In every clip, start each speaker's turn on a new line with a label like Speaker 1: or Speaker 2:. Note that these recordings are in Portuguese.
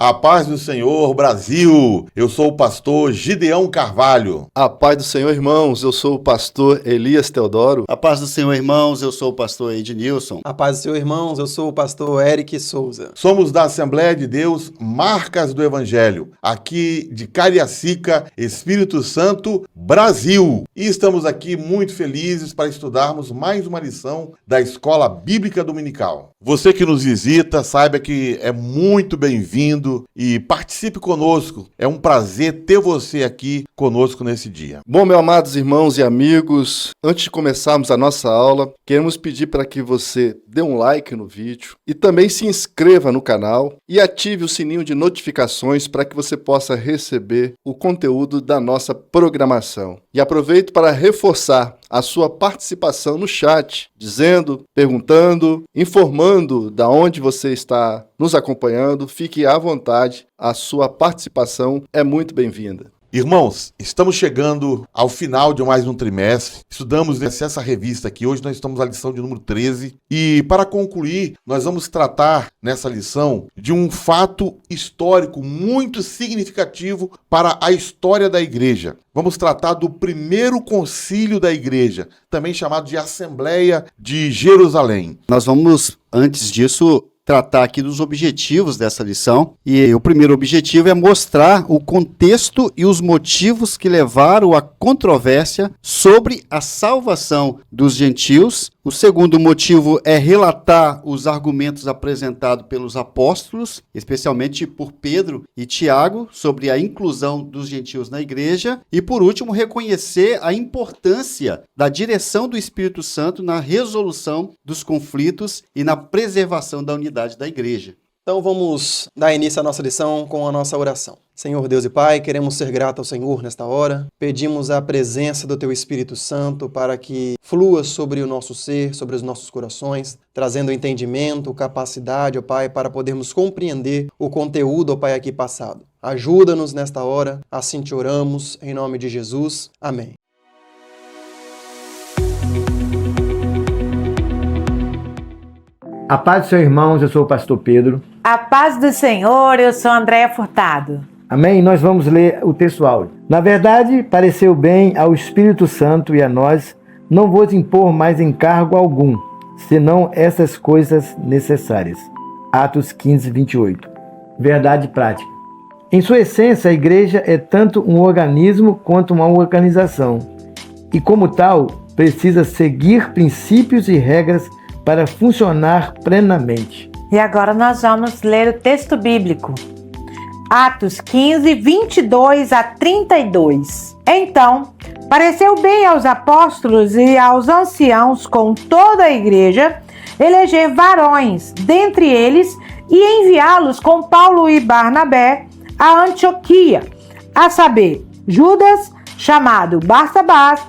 Speaker 1: A paz do Senhor, Brasil! Eu sou o pastor Gideão Carvalho.
Speaker 2: A paz do Senhor, irmãos. Eu sou o pastor Elias Teodoro.
Speaker 3: A paz do Senhor, irmãos. Eu sou o pastor Ednilson.
Speaker 4: A paz do Senhor, irmãos. Eu sou o pastor Eric Souza.
Speaker 1: Somos da Assembleia de Deus, Marcas do Evangelho, aqui de Cariacica, Espírito Santo, Brasil. E estamos aqui muito felizes para estudarmos mais uma lição da Escola Bíblica Dominical. Você que nos visita, saiba que é muito bem-vindo e participe conosco. É um prazer ter você aqui conosco nesse dia.
Speaker 2: Bom, meus amados irmãos e amigos, antes de começarmos a nossa aula, queremos pedir para que você dê um like no vídeo e também se inscreva no canal e ative o sininho de notificações para que você possa receber o conteúdo da nossa programação. E aproveito para reforçar a sua participação no chat, dizendo, perguntando, informando da onde você está nos acompanhando. Fique à vontade, a sua participação é muito bem-vinda.
Speaker 1: Irmãos, estamos chegando ao final de mais um trimestre. Estudamos essa revista aqui. Hoje nós estamos na lição de número 13. E para concluir, nós vamos tratar nessa lição de um fato histórico muito significativo para a história da igreja. Vamos tratar do primeiro concílio da igreja, também chamado de Assembleia de Jerusalém.
Speaker 3: Nós vamos, antes disso, tratar aqui dos objetivos dessa lição. E o primeiro objetivo é mostrar o contexto e os motivos que levaram à controvérsia sobre a salvação dos gentios. O segundo motivo é relatar os argumentos apresentados pelos apóstolos, especialmente por Pedro e Tiago, sobre a inclusão dos gentios na igreja. E, por último, reconhecer a importância da direção do Espírito Santo na resolução dos conflitos e na preservação da unidade da igreja.
Speaker 4: Então vamos dar início à nossa lição com a nossa oração. Senhor Deus e Pai, queremos ser gratos ao Senhor nesta hora. Pedimos a presença do Teu Espírito Santo para que flua sobre o nosso ser, sobre os nossos corações, trazendo entendimento, capacidade, ó Pai, para podermos compreender o conteúdo, ó Pai, aqui passado. Ajuda-nos nesta hora, assim te oramos, em nome de Jesus. Amém.
Speaker 5: A paz do Senhor, irmãos, eu sou o pastor Pedro.
Speaker 6: A paz do Senhor, eu sou Andréia Furtado.
Speaker 5: Amém? Nós vamos ler o texto áudio. Na verdade, pareceu bem ao Espírito Santo e a nós não vos impor mais encargo algum, senão essas coisas necessárias. Atos 15, 28. Verdade prática. Em sua essência, a igreja é tanto um organismo quanto uma organização. E como tal, precisa seguir princípios e regras para funcionar plenamente.
Speaker 6: E agora nós vamos ler o texto bíblico. Atos 15, 22 a 32. Então, pareceu bem aos apóstolos e aos anciãos com toda a igreja eleger varões dentre eles e enviá-los com Paulo e Barnabé a Antioquia, a saber, Judas, chamado Barsabás,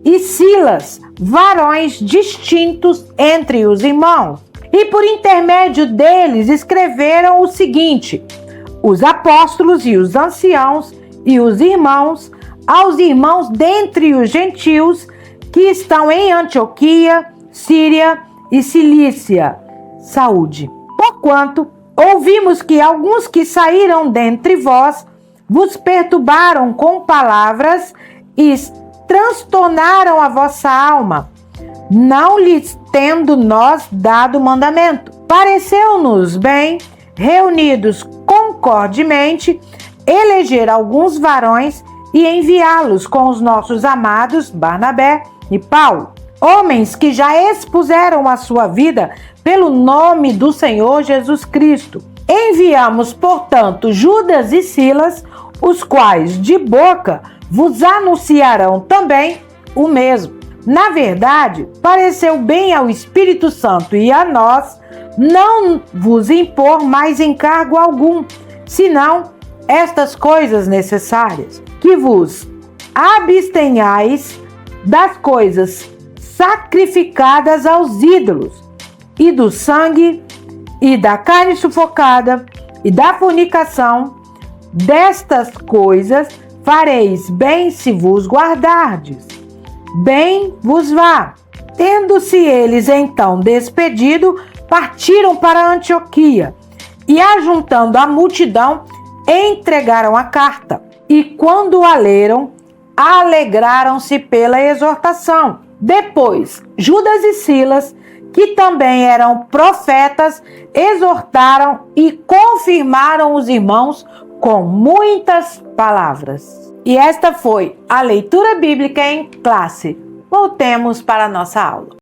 Speaker 6: e Silas, varões distintos entre os irmãos. E por intermédio deles escreveram o seguinte: os apóstolos e os anciãos e os irmãos, aos irmãos dentre os gentios que estão em Antioquia, Síria e Cilícia, saúde. Porquanto ouvimos que alguns que saíram dentre vós vos perturbaram com palavras e transtornaram a vossa alma, não lhes tendo nós dado mandamento. Pareceu-nos bem, reunidos concordemente, eleger alguns varões e enviá-los com os nossos amados Barnabé e Paulo, homens que já expuseram a sua vida pelo nome do Senhor Jesus Cristo. Enviamos, portanto, Judas e Silas, os quais de boca vos anunciarão também o mesmo. Na verdade, pareceu bem ao Espírito Santo e a nós não vos impor mais encargo algum, senão estas coisas necessárias, que vos abstenhais das coisas sacrificadas aos ídolos, e do sangue, e da carne sufocada, e da fornicação. Destas coisas fareis bem se vos guardardes. Bem vos vá. Tendo-se eles então despedido, partiram para Antioquia, e, ajuntando a multidão, entregaram a carta. E quando a leram, alegraram-se pela exortação. Depois, Judas e Silas, que também eram profetas, exortaram e confirmaram os irmãos com muitas palavras. E esta foi a leitura bíblica em classe. Voltemos para a nossa aula.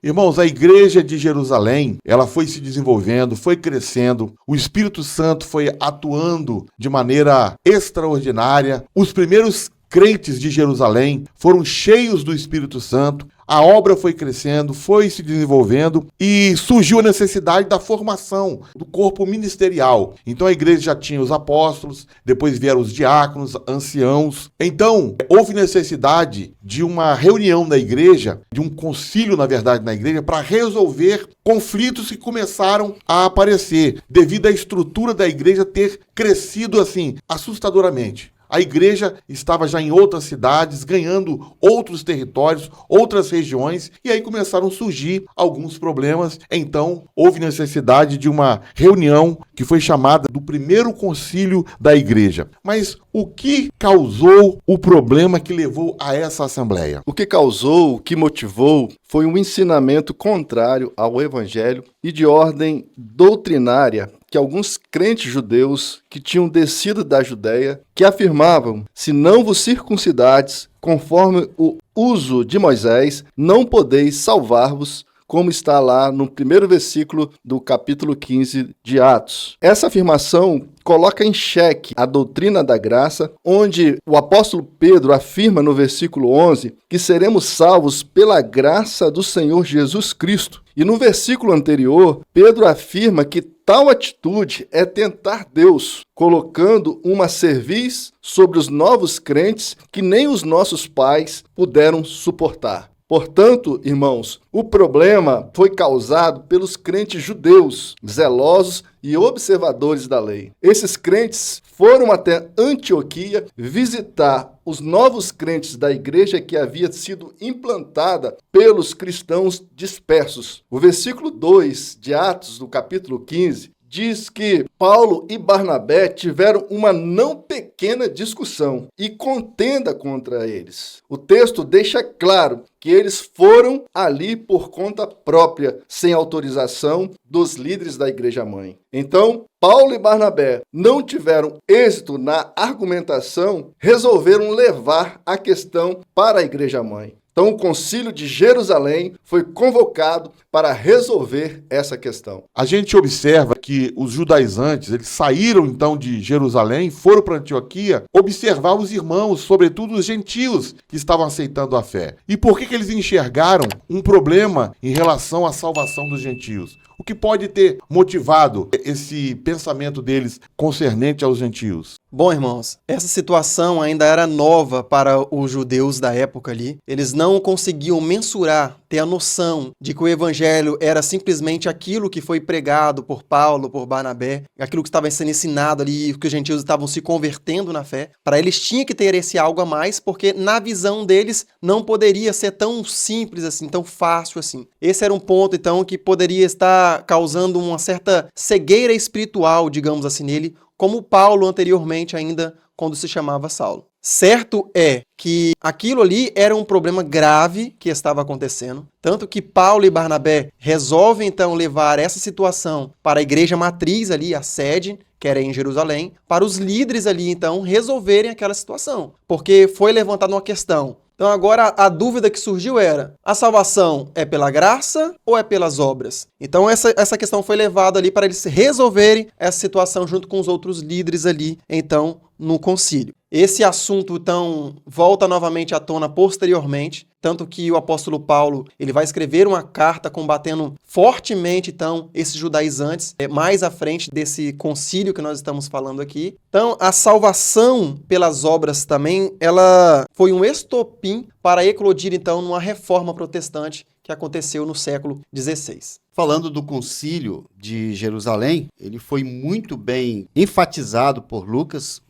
Speaker 1: Irmãos, a igreja de Jerusalém, ela foi se desenvolvendo, foi crescendo, o Espírito Santo foi atuando de maneira extraordinária. Os primeiros crentes de Jerusalém foram cheios do Espírito Santo. A obra foi crescendo, foi se desenvolvendo e surgiu a necessidade da formação do corpo ministerial. Então a igreja já tinha os apóstolos, depois vieram os diáconos, anciãos. Então houve necessidade de uma reunião da igreja, de um concílio, na verdade, na igreja, para resolver conflitos que começaram a aparecer devido à estrutura da igreja ter crescido assim, assustadoramente. A igreja estava já em outras cidades, ganhando outros territórios, outras regiões, e aí começaram a surgir alguns problemas. Então, houve necessidade de uma reunião que foi chamada do primeiro concílio da igreja. Mas o que causou o problema que levou a essa assembleia?
Speaker 2: O que causou, o que motivou, foi um ensinamento contrário ao evangelho e de ordem doutrinária que alguns crentes judeus que tinham descido da Judéia, que afirmavam, se não vos circuncidades, conforme o uso de Moisés, não podeis salvar-vos, como está lá no primeiro versículo do capítulo 15 de Atos. Essa afirmação coloca em xeque a doutrina da graça, onde o apóstolo Pedro afirma no versículo 11 que seremos salvos pela graça do Senhor Jesus Cristo. E no versículo anterior, Pedro afirma que tal atitude é tentar Deus, colocando uma cerviz sobre os novos crentes que nem os nossos pais puderam suportar. Portanto, irmãos, o problema foi causado pelos crentes judeus, zelosos e observadores da lei. Esses crentes foram até Antioquia visitar os novos crentes da igreja que havia sido implantada pelos cristãos dispersos. O versículo 2 de Atos, do capítulo 15, diz que Paulo e Barnabé tiveram uma não pequena discussão e contenda contra eles. O texto deixa claro que eles foram ali por conta própria, sem autorização dos líderes da igreja-mãe. Então, Paulo e Barnabé não tiveram êxito na argumentação, resolveram levar a questão para a igreja-mãe. Então, o Concílio de Jerusalém foi convocado para resolver essa questão.
Speaker 1: A gente observa que os judaizantes, eles saíram então de Jerusalém, foram para Antioquia observar os irmãos, sobretudo os gentios que estavam aceitando a fé. E por que eles enxergaram um problema em relação à salvação dos gentios? O que pode ter motivado esse pensamento deles concernente aos gentios?
Speaker 4: Bom, irmãos, essa situação ainda era nova para os judeus da época ali. Eles não conseguiam mensurar, ter a noção de que o evangelho era simplesmente aquilo que foi pregado por Paulo, por Barnabé, aquilo que estava sendo ensinado ali, que os gentios estavam se convertendo na fé. Para eles tinha que ter esse algo a mais, porque na visão deles não poderia ser tão simples assim, tão fácil assim. Esse era um ponto, então, que poderia estar causando uma certa cegueira espiritual, digamos assim, nele, como Paulo anteriormente ainda, quando se chamava Saulo. Certo é que aquilo ali era um problema grave que estava acontecendo, tanto que Paulo e Barnabé resolvem então levar essa situação para a igreja matriz ali, a sede, que era em Jerusalém, para os líderes ali então resolverem aquela situação, porque foi levantada uma questão. Então agora a dúvida que surgiu era, a salvação é pela graça ou é pelas obras? Então essa questão foi levada ali para eles resolverem essa situação junto com os outros líderes ali, então, no concílio. Esse assunto, então, volta novamente à tona posteriormente, tanto que o apóstolo Paulo ele vai escrever uma carta combatendo fortemente, então, esses judaizantes, mais à frente desse concílio que nós estamos falando aqui. Então, a salvação pelas obras também, ela foi um estopim para eclodir, então, numa reforma protestante que aconteceu no século XVI.
Speaker 3: falando do concílio de Jerusalém, ele foi muito bem enfatizado por Lucas,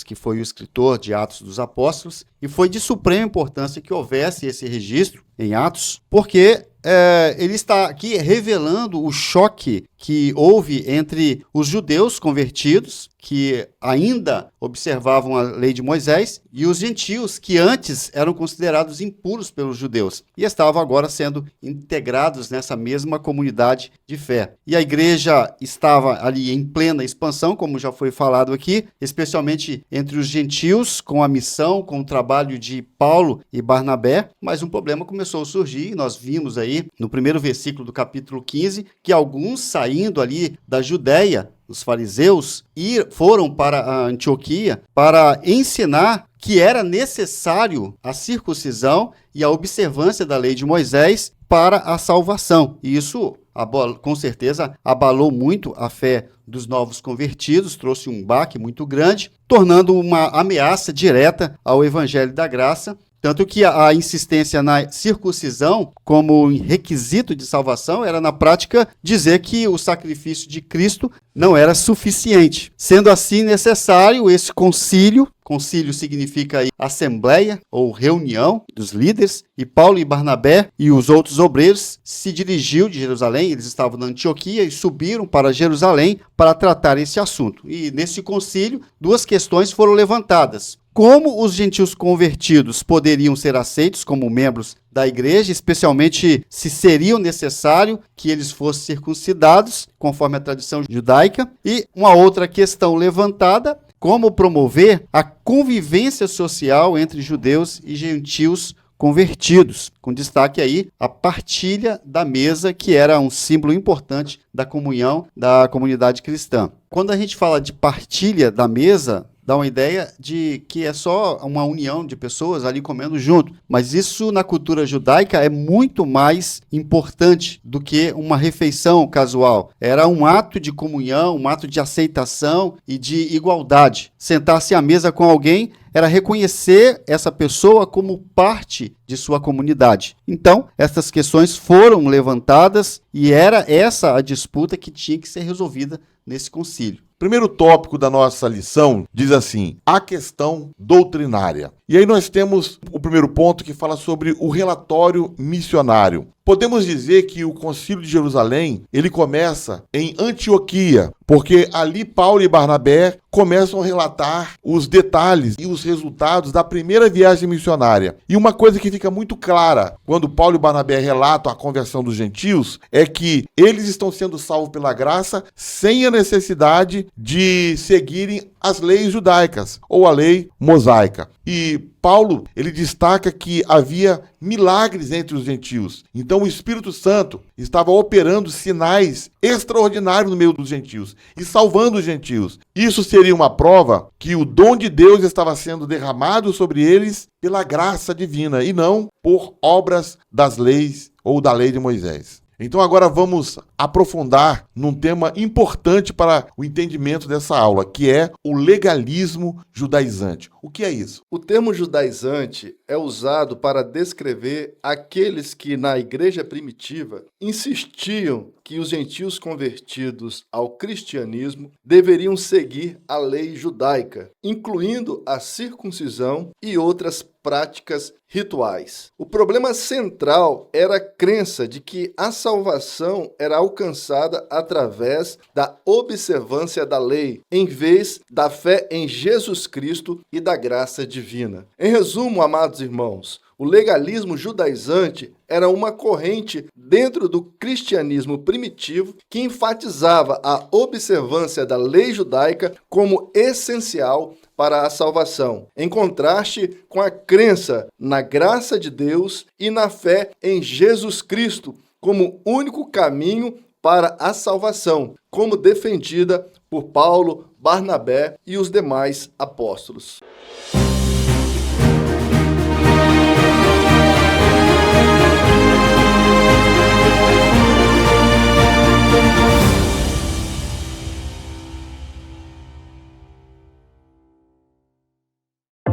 Speaker 3: que foi o escritor de Atos dos Apóstolos, e foi de suprema importância que houvesse esse registro em Atos, porque ele está aqui revelando o choque que houve entre os judeus convertidos, que ainda observavam a lei de Moisés, e os gentios, que antes eram considerados impuros pelos judeus, e estavam agora sendo integrados nessa mesma comunidade de fé. E a igreja estava ali em plena expansão, como já foi falado aqui, especialmente entre os gentios, com a missão, com o trabalho de Paulo e Barnabé, mas um problema começou a surgir, e nós vimos aí no primeiro versículo do capítulo 15, que alguns saindo ali da Judéia, os fariseus, foram para a Antioquia para ensinar que era necessário a circuncisão e a observância da lei de Moisés para a salvação. E isso, com certeza, abalou muito a fé dos novos convertidos, trouxe um baque muito grande, tornando uma ameaça direta ao evangelho da graça. Tanto que a insistência na circuncisão como requisito de salvação era, na prática, dizer que o sacrifício de Cristo não era suficiente. Sendo assim necessário esse concílio. Concílio significa aí assembleia ou reunião dos líderes, e Paulo e Barnabé e os outros obreiros se dirigiu de Jerusalém, eles estavam na Antioquia e subiram para Jerusalém para tratar esse assunto. E nesse concílio, duas questões foram levantadas. Como os gentios convertidos poderiam ser aceitos como membros da igreja, especialmente se seria necessário que eles fossem circuncidados, conforme a tradição judaica. E uma outra questão levantada, como promover a convivência social entre judeus e gentios convertidos, com destaque aí a partilha da mesa, que era um símbolo importante da comunhão da comunidade cristã. Quando a gente fala de partilha da mesa, dá uma ideia de que é só uma união de pessoas ali comendo junto. Mas isso na cultura judaica é muito mais importante do que uma refeição casual. Era um ato de comunhão, um ato de aceitação e de igualdade. Sentar-se à mesa com alguém era reconhecer essa pessoa como parte de sua comunidade. Então, essas questões foram levantadas e era essa a disputa que tinha que ser resolvida nesse concílio.
Speaker 1: Primeiro tópico da nossa lição diz assim: a questão doutrinária. E aí nós temos o primeiro ponto que fala sobre o relatório missionário. Podemos dizer que o Concílio de Jerusalém, ele começa em Antioquia, porque ali Paulo e Barnabé começam a relatar os detalhes e os resultados da primeira viagem missionária. E uma coisa que fica muito clara quando Paulo e Barnabé relatam a conversão dos gentios é que eles estão sendo salvos pela graça sem a necessidade de seguirem as leis judaicas ou a lei mosaica. E Paulo, ele destaca que havia milagres entre os gentios. Então o Espírito Santo estava operando sinais extraordinários no meio dos gentios e salvando os gentios. Isso seria uma prova que o dom de Deus estava sendo derramado sobre eles pela graça divina e não por obras das leis ou da lei de Moisés. Então agora vamos aprofundar num tema importante para o entendimento dessa aula, que é o legalismo judaizante. O que é isso?
Speaker 2: O termo judaizante é usado para descrever aqueles que, na igreja primitiva, insistiam que os gentios convertidos ao cristianismo deveriam seguir a lei judaica, incluindo a circuncisão e outras práticas rituais. O problema central era a crença de que a salvação era alcançada através da observância da lei, em vez da fé em Jesus Cristo e da graça divina. Em resumo, amados irmãos, o legalismo judaizante era uma corrente dentro do cristianismo primitivo que enfatizava a observância da lei judaica como essencial para a salvação, em contraste com a crença na graça de Deus e na fé em Jesus Cristo como único caminho para a salvação, como defendida por Paulo, Barnabé e os demais apóstolos.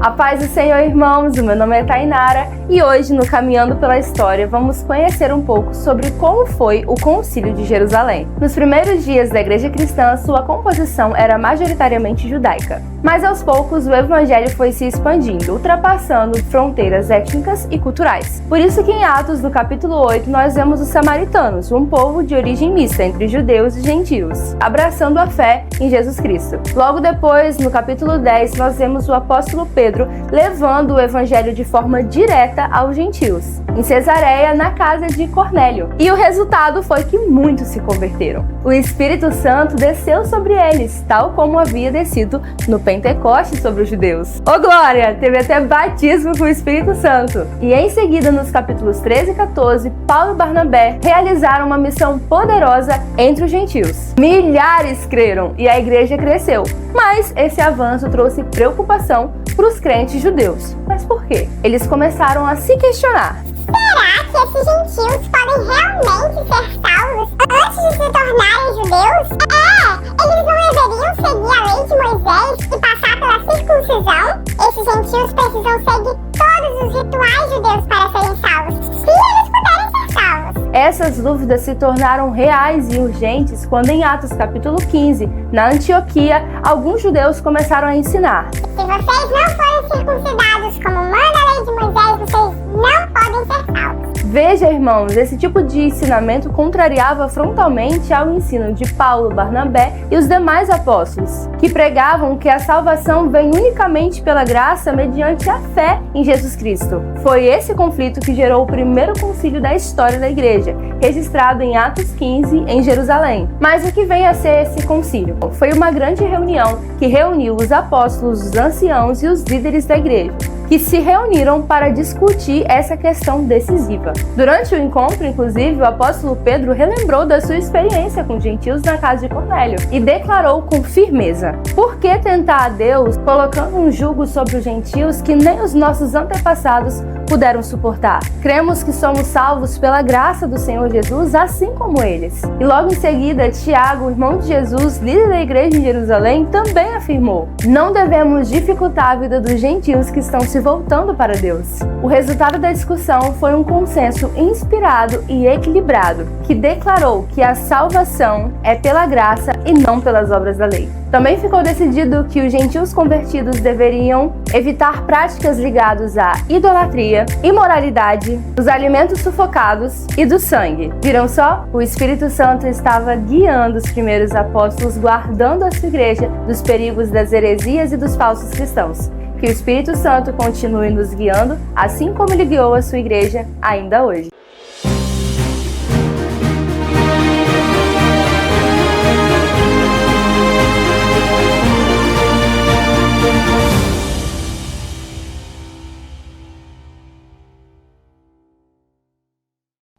Speaker 7: A paz do Senhor, irmãos, o meu nome é Tainara e hoje no Caminhando pela História vamos conhecer um pouco sobre como foi o Concílio de Jerusalém. Nos primeiros dias da Igreja Cristã, sua composição era majoritariamente judaica, mas aos poucos o Evangelho foi se expandindo, ultrapassando fronteiras étnicas e culturais. Por isso que em Atos, no capítulo 8, nós vemos os samaritanos, um povo de origem mista entre judeus e gentios, abraçando a fé em Jesus Cristo. Logo depois, no capítulo 10, nós vemos o apóstolo Pedro levando o evangelho de forma direta aos gentios, em Cesareia, na casa de Cornélio. E o resultado foi que muitos se converteram. O Espírito Santo desceu sobre eles, tal como havia descido no Pentecoste sobre os judeus. Ô glória! Teve até batismo com o Espírito Santo. E em seguida, nos capítulos 13 e 14, Paulo e Barnabé realizaram uma missão poderosa entre os gentios. Milhares creram e a igreja cresceu. Mas esse avanço trouxe preocupação para os crentes judeus. Mas por quê? Eles começaram a se questionar.
Speaker 8: Será que esses gentios podem realmente ser salvos antes de se tornarem judeus? Eles não deveriam seguir a lei de Moisés e passar pela circuncisão? Esses gentios precisam seguir todos os rituais judeus para serem salvos, se eles puderem ser salvos.
Speaker 7: Essas dúvidas se tornaram reais e urgentes quando em Atos capítulo 15, na Antioquia, alguns judeus começaram a ensinar.
Speaker 8: Se vocês não forem circuncidados como manda a lei de Moisés, vocês não podem ser salvos.
Speaker 7: Veja, irmãos, esse tipo de ensinamento contrariava frontalmente ao ensino de Paulo, Barnabé e os demais apóstolos, que pregavam que a salvação vem unicamente pela graça mediante a fé em Jesus Cristo. Foi esse conflito que gerou o primeiro concílio da história da igreja, registrado em Atos 15, em Jerusalém. Mas o que vem a ser esse concílio? Foi uma grande reunião que reuniu os apóstolos, os anciãos e os líderes da igreja, que se reuniram para discutir essa questão decisiva. Durante o encontro, inclusive, o apóstolo Pedro relembrou da sua experiência com gentios na casa de Cornélio e declarou com firmeza: por que tentar a Deus colocando um jugo sobre os gentios que nem os nossos antepassados puderam suportar? Cremos que somos salvos pela graça do Senhor Jesus, assim como eles. E logo em seguida, Tiago, irmão de Jesus, líder da igreja em Jerusalém, também afirmou: não devemos dificultar a vida dos gentios que estão se voltando para Deus. O resultado da discussão foi um consenso inspirado e equilibrado, que declarou que a salvação é pela graça e não pelas obras da lei. Também ficou decidido que os gentios convertidos deveriam evitar práticas ligadas à idolatria, imoralidade, dos alimentos sufocados e do sangue. Viram só? O Espírito Santo estava guiando os primeiros apóstolos, guardando a sua igreja dos perigos das heresias e dos falsos cristãos. Que o Espírito Santo continue nos guiando, assim como ele guiou a sua igreja ainda hoje.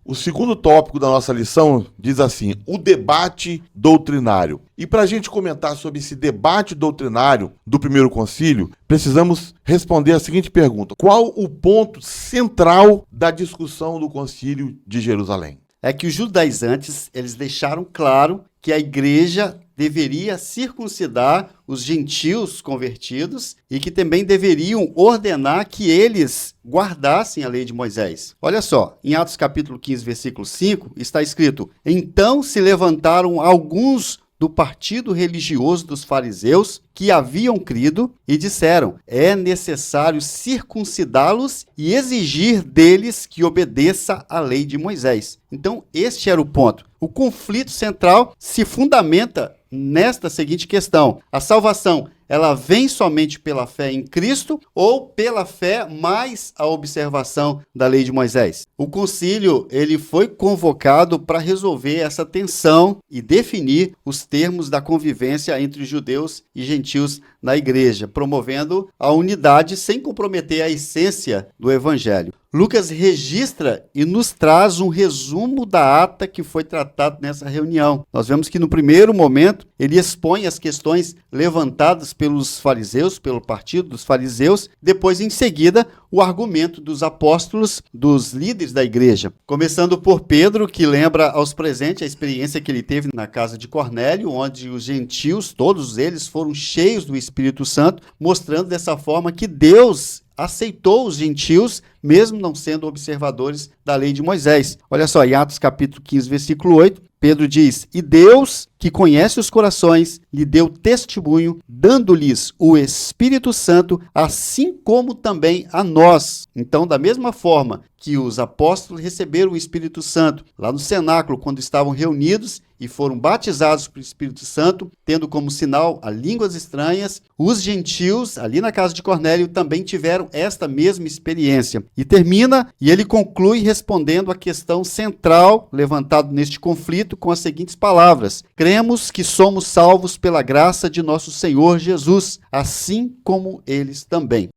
Speaker 1: O segundo tópico da nossa lição diz assim: o debate doutrinário. E para a gente comentar sobre esse debate doutrinário do primeiro concílio, precisamos responder a seguinte pergunta: qual o ponto central da discussão do concílio de Jerusalém?
Speaker 3: É que os judaizantes, eles deixaram claro que a igreja deveria circuncidar os gentios convertidos e que também deveriam ordenar que eles guardassem a lei de Moisés. Olha só, em Atos capítulo 15, versículo 5, está escrito: então se levantaram alguns do partido religioso dos fariseus que haviam crido e disseram: é necessário circuncidá-los e exigir deles que obedeça a lei de Moisés. Então, este era o ponto. O conflito central se fundamenta nesta seguinte questão: a salvação, ela vem somente pela fé em Cristo ou pela fé mais a observação da lei de Moisés? O concílio, ele foi convocado para resolver essa tensão e definir os termos da convivência entre judeus e gentios na igreja, promovendo a unidade sem comprometer a essência do evangelho. Lucas registra e nos traz um resumo da ata que foi tratada nessa reunião. Nós vemos que no primeiro momento ele expõe as questões levantadas pelos fariseus, pelo partido dos fariseus. Depois, em seguida, o argumento dos apóstolos, dos líderes da igreja. Começando por Pedro, que lembra aos presentes a experiência que ele teve na casa de Cornélio, onde os gentios, todos eles, foram cheios do Espírito Santo, mostrando dessa forma que Deus aceitou os gentios, mesmo não sendo observadores da lei de Moisés. Olha só, em Atos capítulo 15, versículo 8, Pedro diz: "E Deus, que conhece os corações, lhe deu testemunho, dando-lhes o Espírito Santo, assim como também a nós." Então, da mesma forma que os apóstolos receberam o Espírito Santo lá no cenáculo, quando estavam reunidos e foram batizados pelo Espírito Santo, tendo como sinal a línguas estranhas, os gentios, ali na casa de Cornélio, também tiveram esta mesma experiência. E termina, e ele conclui respondendo a questão central levantada neste conflito com as seguintes palavras: "Cremos que somos salvos pela graça de nosso Senhor Jesus, assim como eles também."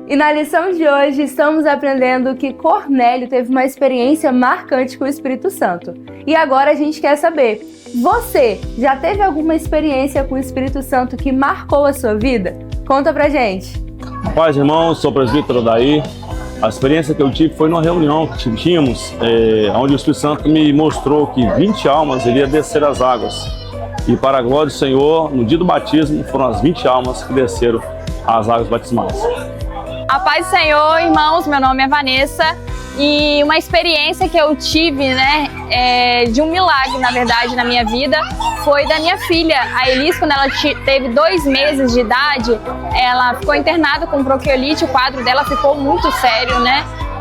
Speaker 7: E na lição de hoje estamos aprendendo que Cornélio teve uma experiência marcante com o Espírito Santo. E agora a gente quer saber, você já teve alguma experiência com o Espírito Santo que marcou a sua vida? Conta pra gente.
Speaker 9: Paz, irmãos, sou o presbítero Daí. A experiência que eu tive foi numa reunião que tínhamos, onde o Espírito Santo me mostrou que 20 almas iriam descer as águas. E para a glória do Senhor, no dia do batismo, foram as 20 almas que desceram as águas batismais.
Speaker 10: A paz do Senhor, irmãos, meu nome é Vanessa e uma experiência que eu tive, de um milagre, na verdade, na minha vida, foi da minha filha, a Elis. Quando ela teve 2 meses de idade, ela ficou internada com bronquiolite, o quadro dela ficou muito sério,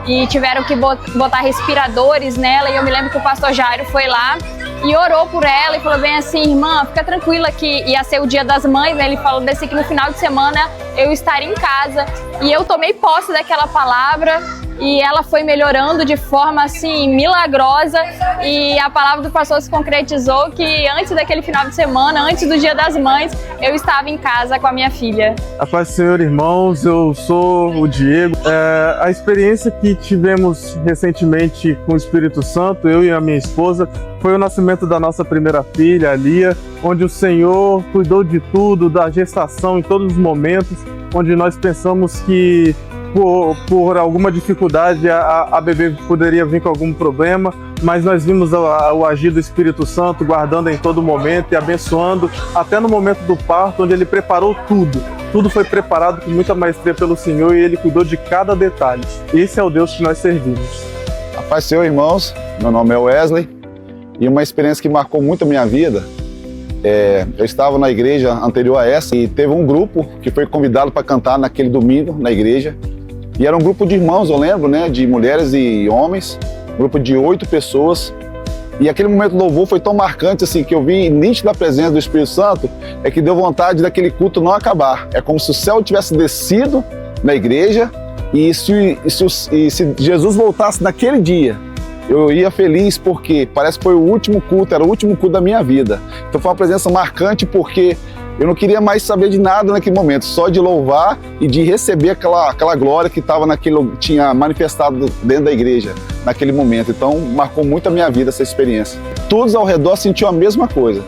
Speaker 10: e tiveram que botar respiradores nela, e eu me lembro que o pastor Jairo foi lá e orou por ela e falou bem assim: "Irmã, fica tranquila que ia ser o Dia das Mães", Ele falou desse que no final de semana eu estaria em casa, e eu tomei posse daquela palavra, e ela foi melhorando de forma assim milagrosa, e a palavra do pastor se concretizou que antes daquele final de semana, antes do Dia das Mães, eu estava em casa com a minha filha.
Speaker 11: A paz do Senhor, irmãos, eu sou o Diego. A experiência que tivemos recentemente com o Espírito Santo, eu e a minha esposa, foi o nascimento da nossa primeira filha, a Lia, onde o Senhor cuidou de tudo, da gestação em todos os momentos, onde nós pensamos que por alguma dificuldade a bebê poderia vir com algum problema, mas nós vimos o agir do Espírito Santo guardando em todo momento e abençoando até no momento do parto, onde Ele preparou tudo. Tudo foi preparado com muita maestria pelo Senhor e Ele cuidou de cada detalhe. Esse é o Deus que nós servimos.
Speaker 12: A paz do Senhor, irmãos, meu nome é Wesley, e uma experiência que marcou muito a minha vida, eu estava na igreja anterior a essa e teve um grupo que foi convidado para cantar naquele domingo na igreja. E era um grupo de irmãos, eu lembro, de mulheres e homens, um grupo de 8 pessoas. E aquele momento do louvor foi tão marcante assim, que eu vi nítida a presença do Espírito Santo, que deu vontade daquele culto não acabar. É como se o céu tivesse descido na igreja e se Jesus voltasse naquele dia, eu ia feliz, porque parece que foi o último culto, era o último culto da minha vida. Então foi uma presença marcante, porque eu não queria mais saber de nada naquele momento, só de louvar e de receber aquela glória que tinha manifestado dentro da igreja naquele momento. Então marcou muito a minha vida essa experiência. Todos ao redor sentiam a mesma coisa,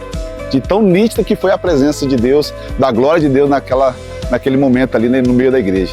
Speaker 12: de tão nítida que foi a presença de Deus, da glória de Deus naquele momento ali no meio da igreja.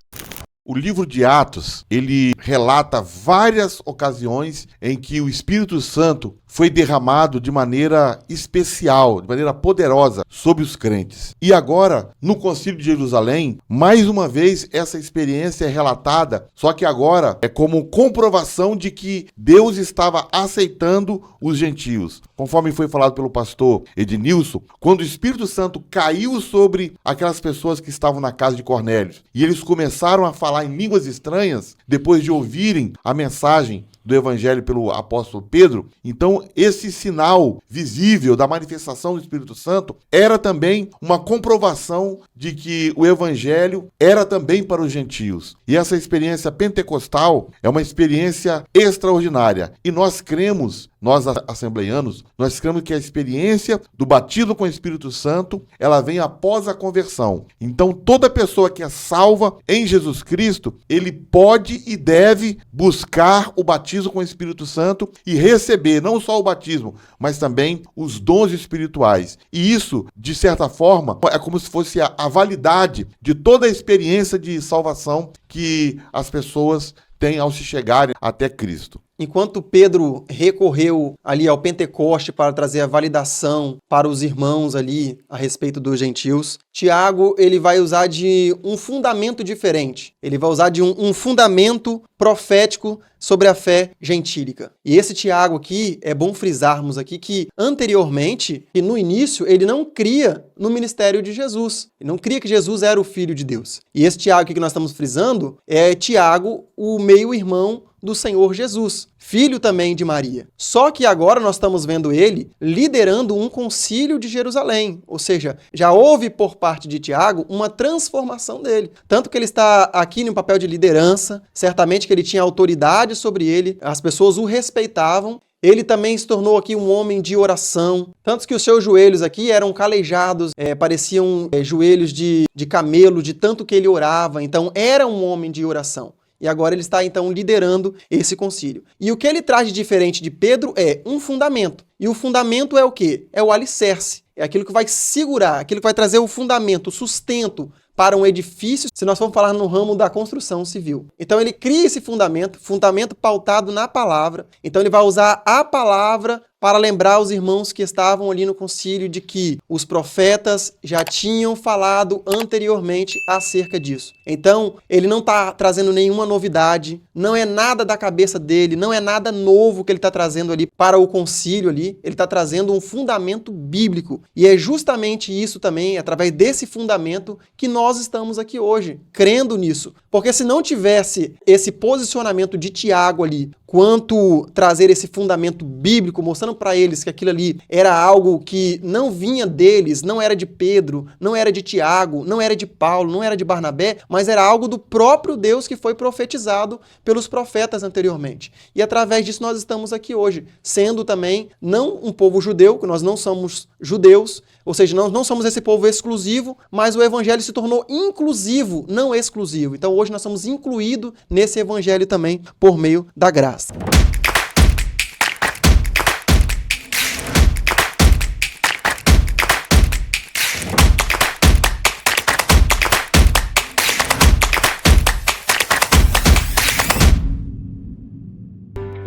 Speaker 1: O livro de Atos, ele relata várias ocasiões em que o Espírito Santo foi derramado de maneira especial, de maneira poderosa sobre os crentes. E agora, no Concílio de Jerusalém, mais uma vez essa experiência é relatada, só que agora é como comprovação de que Deus estava aceitando os gentios. Conforme foi falado pelo pastor Ednilson, quando o Espírito Santo caiu sobre aquelas pessoas que estavam na casa de Cornélio, e eles começaram a falar em línguas estranhas, depois de ouvirem a mensagem do Evangelho pelo apóstolo Pedro, então esse sinal visível da manifestação do Espírito Santo era também uma comprovação de que o Evangelho era também para os gentios. E essa experiência pentecostal é uma experiência extraordinária. E nós cremos, nós assembleianos, nós cremos que a experiência do batismo com o Espírito Santo, ela vem após a conversão. Então toda pessoa que é salva em Jesus Cristo, ele pode e deve buscar o batismo batismo com o Espírito Santo e receber não só o batismo, mas também os dons espirituais. E isso, de certa forma, é como se fosse a validade de toda a experiência de salvação que as pessoas têm ao se chegarem até Cristo.
Speaker 4: Enquanto Pedro recorreu ali ao Pentecoste para trazer a validação para os irmãos ali a respeito dos gentios, Tiago ele vai usar de um fundamento diferente. Ele vai usar de um fundamento profético sobre a fé gentílica. E esse Tiago aqui, é bom frisarmos aqui que anteriormente, e no início, ele não cria no ministério de Jesus. Ele não cria que Jesus era o Filho de Deus. E esse Tiago aqui que nós estamos frisando é Tiago, o meio-irmão do Senhor Jesus, filho também de Maria. Só que agora nós estamos vendo ele liderando um concílio de Jerusalém, ou seja, já houve por parte de Tiago uma transformação dele. Tanto que ele está aqui no papel de liderança, certamente que ele tinha autoridade sobre ele, as pessoas o respeitavam. Ele também se tornou aqui um homem de oração, tanto que os seus joelhos aqui eram calejados, pareciam joelhos de camelo, de tanto que ele orava, então era um homem de oração. E agora ele está, então, liderando esse concílio. E o que ele traz de diferente de Pedro é um fundamento. E o fundamento é o quê? É o alicerce. É aquilo que vai segurar, aquilo que vai trazer o fundamento, o sustento para um edifício, se nós formos falar no ramo da construção civil. Então ele cria esse fundamento pautado na palavra. Então ele vai usar a palavra para lembrar os irmãos que estavam ali no concílio de que os profetas já tinham falado anteriormente acerca disso. Então, ele não está trazendo nenhuma novidade, não é nada da cabeça dele, não é nada novo que ele está trazendo ali para o concílio ali, ele está trazendo um fundamento bíblico. E é justamente isso também, através desse fundamento, que nós estamos aqui hoje, crendo nisso. Porque se não tivesse esse posicionamento de Tiago ali, quanto trazer esse fundamento bíblico, mostrando para eles que aquilo ali era algo que não vinha deles, não era de Pedro, não era de Tiago, não era de Paulo, não era de Barnabé, mas era algo do próprio Deus que foi profetizado pelos profetas anteriormente. E através disso nós estamos aqui hoje, sendo também não um povo judeu, que nós não somos judeus, ou seja, não somos esse povo exclusivo, mas o evangelho se tornou inclusivo, não exclusivo. Então hoje nós somos incluídos nesse evangelho também por meio da graça.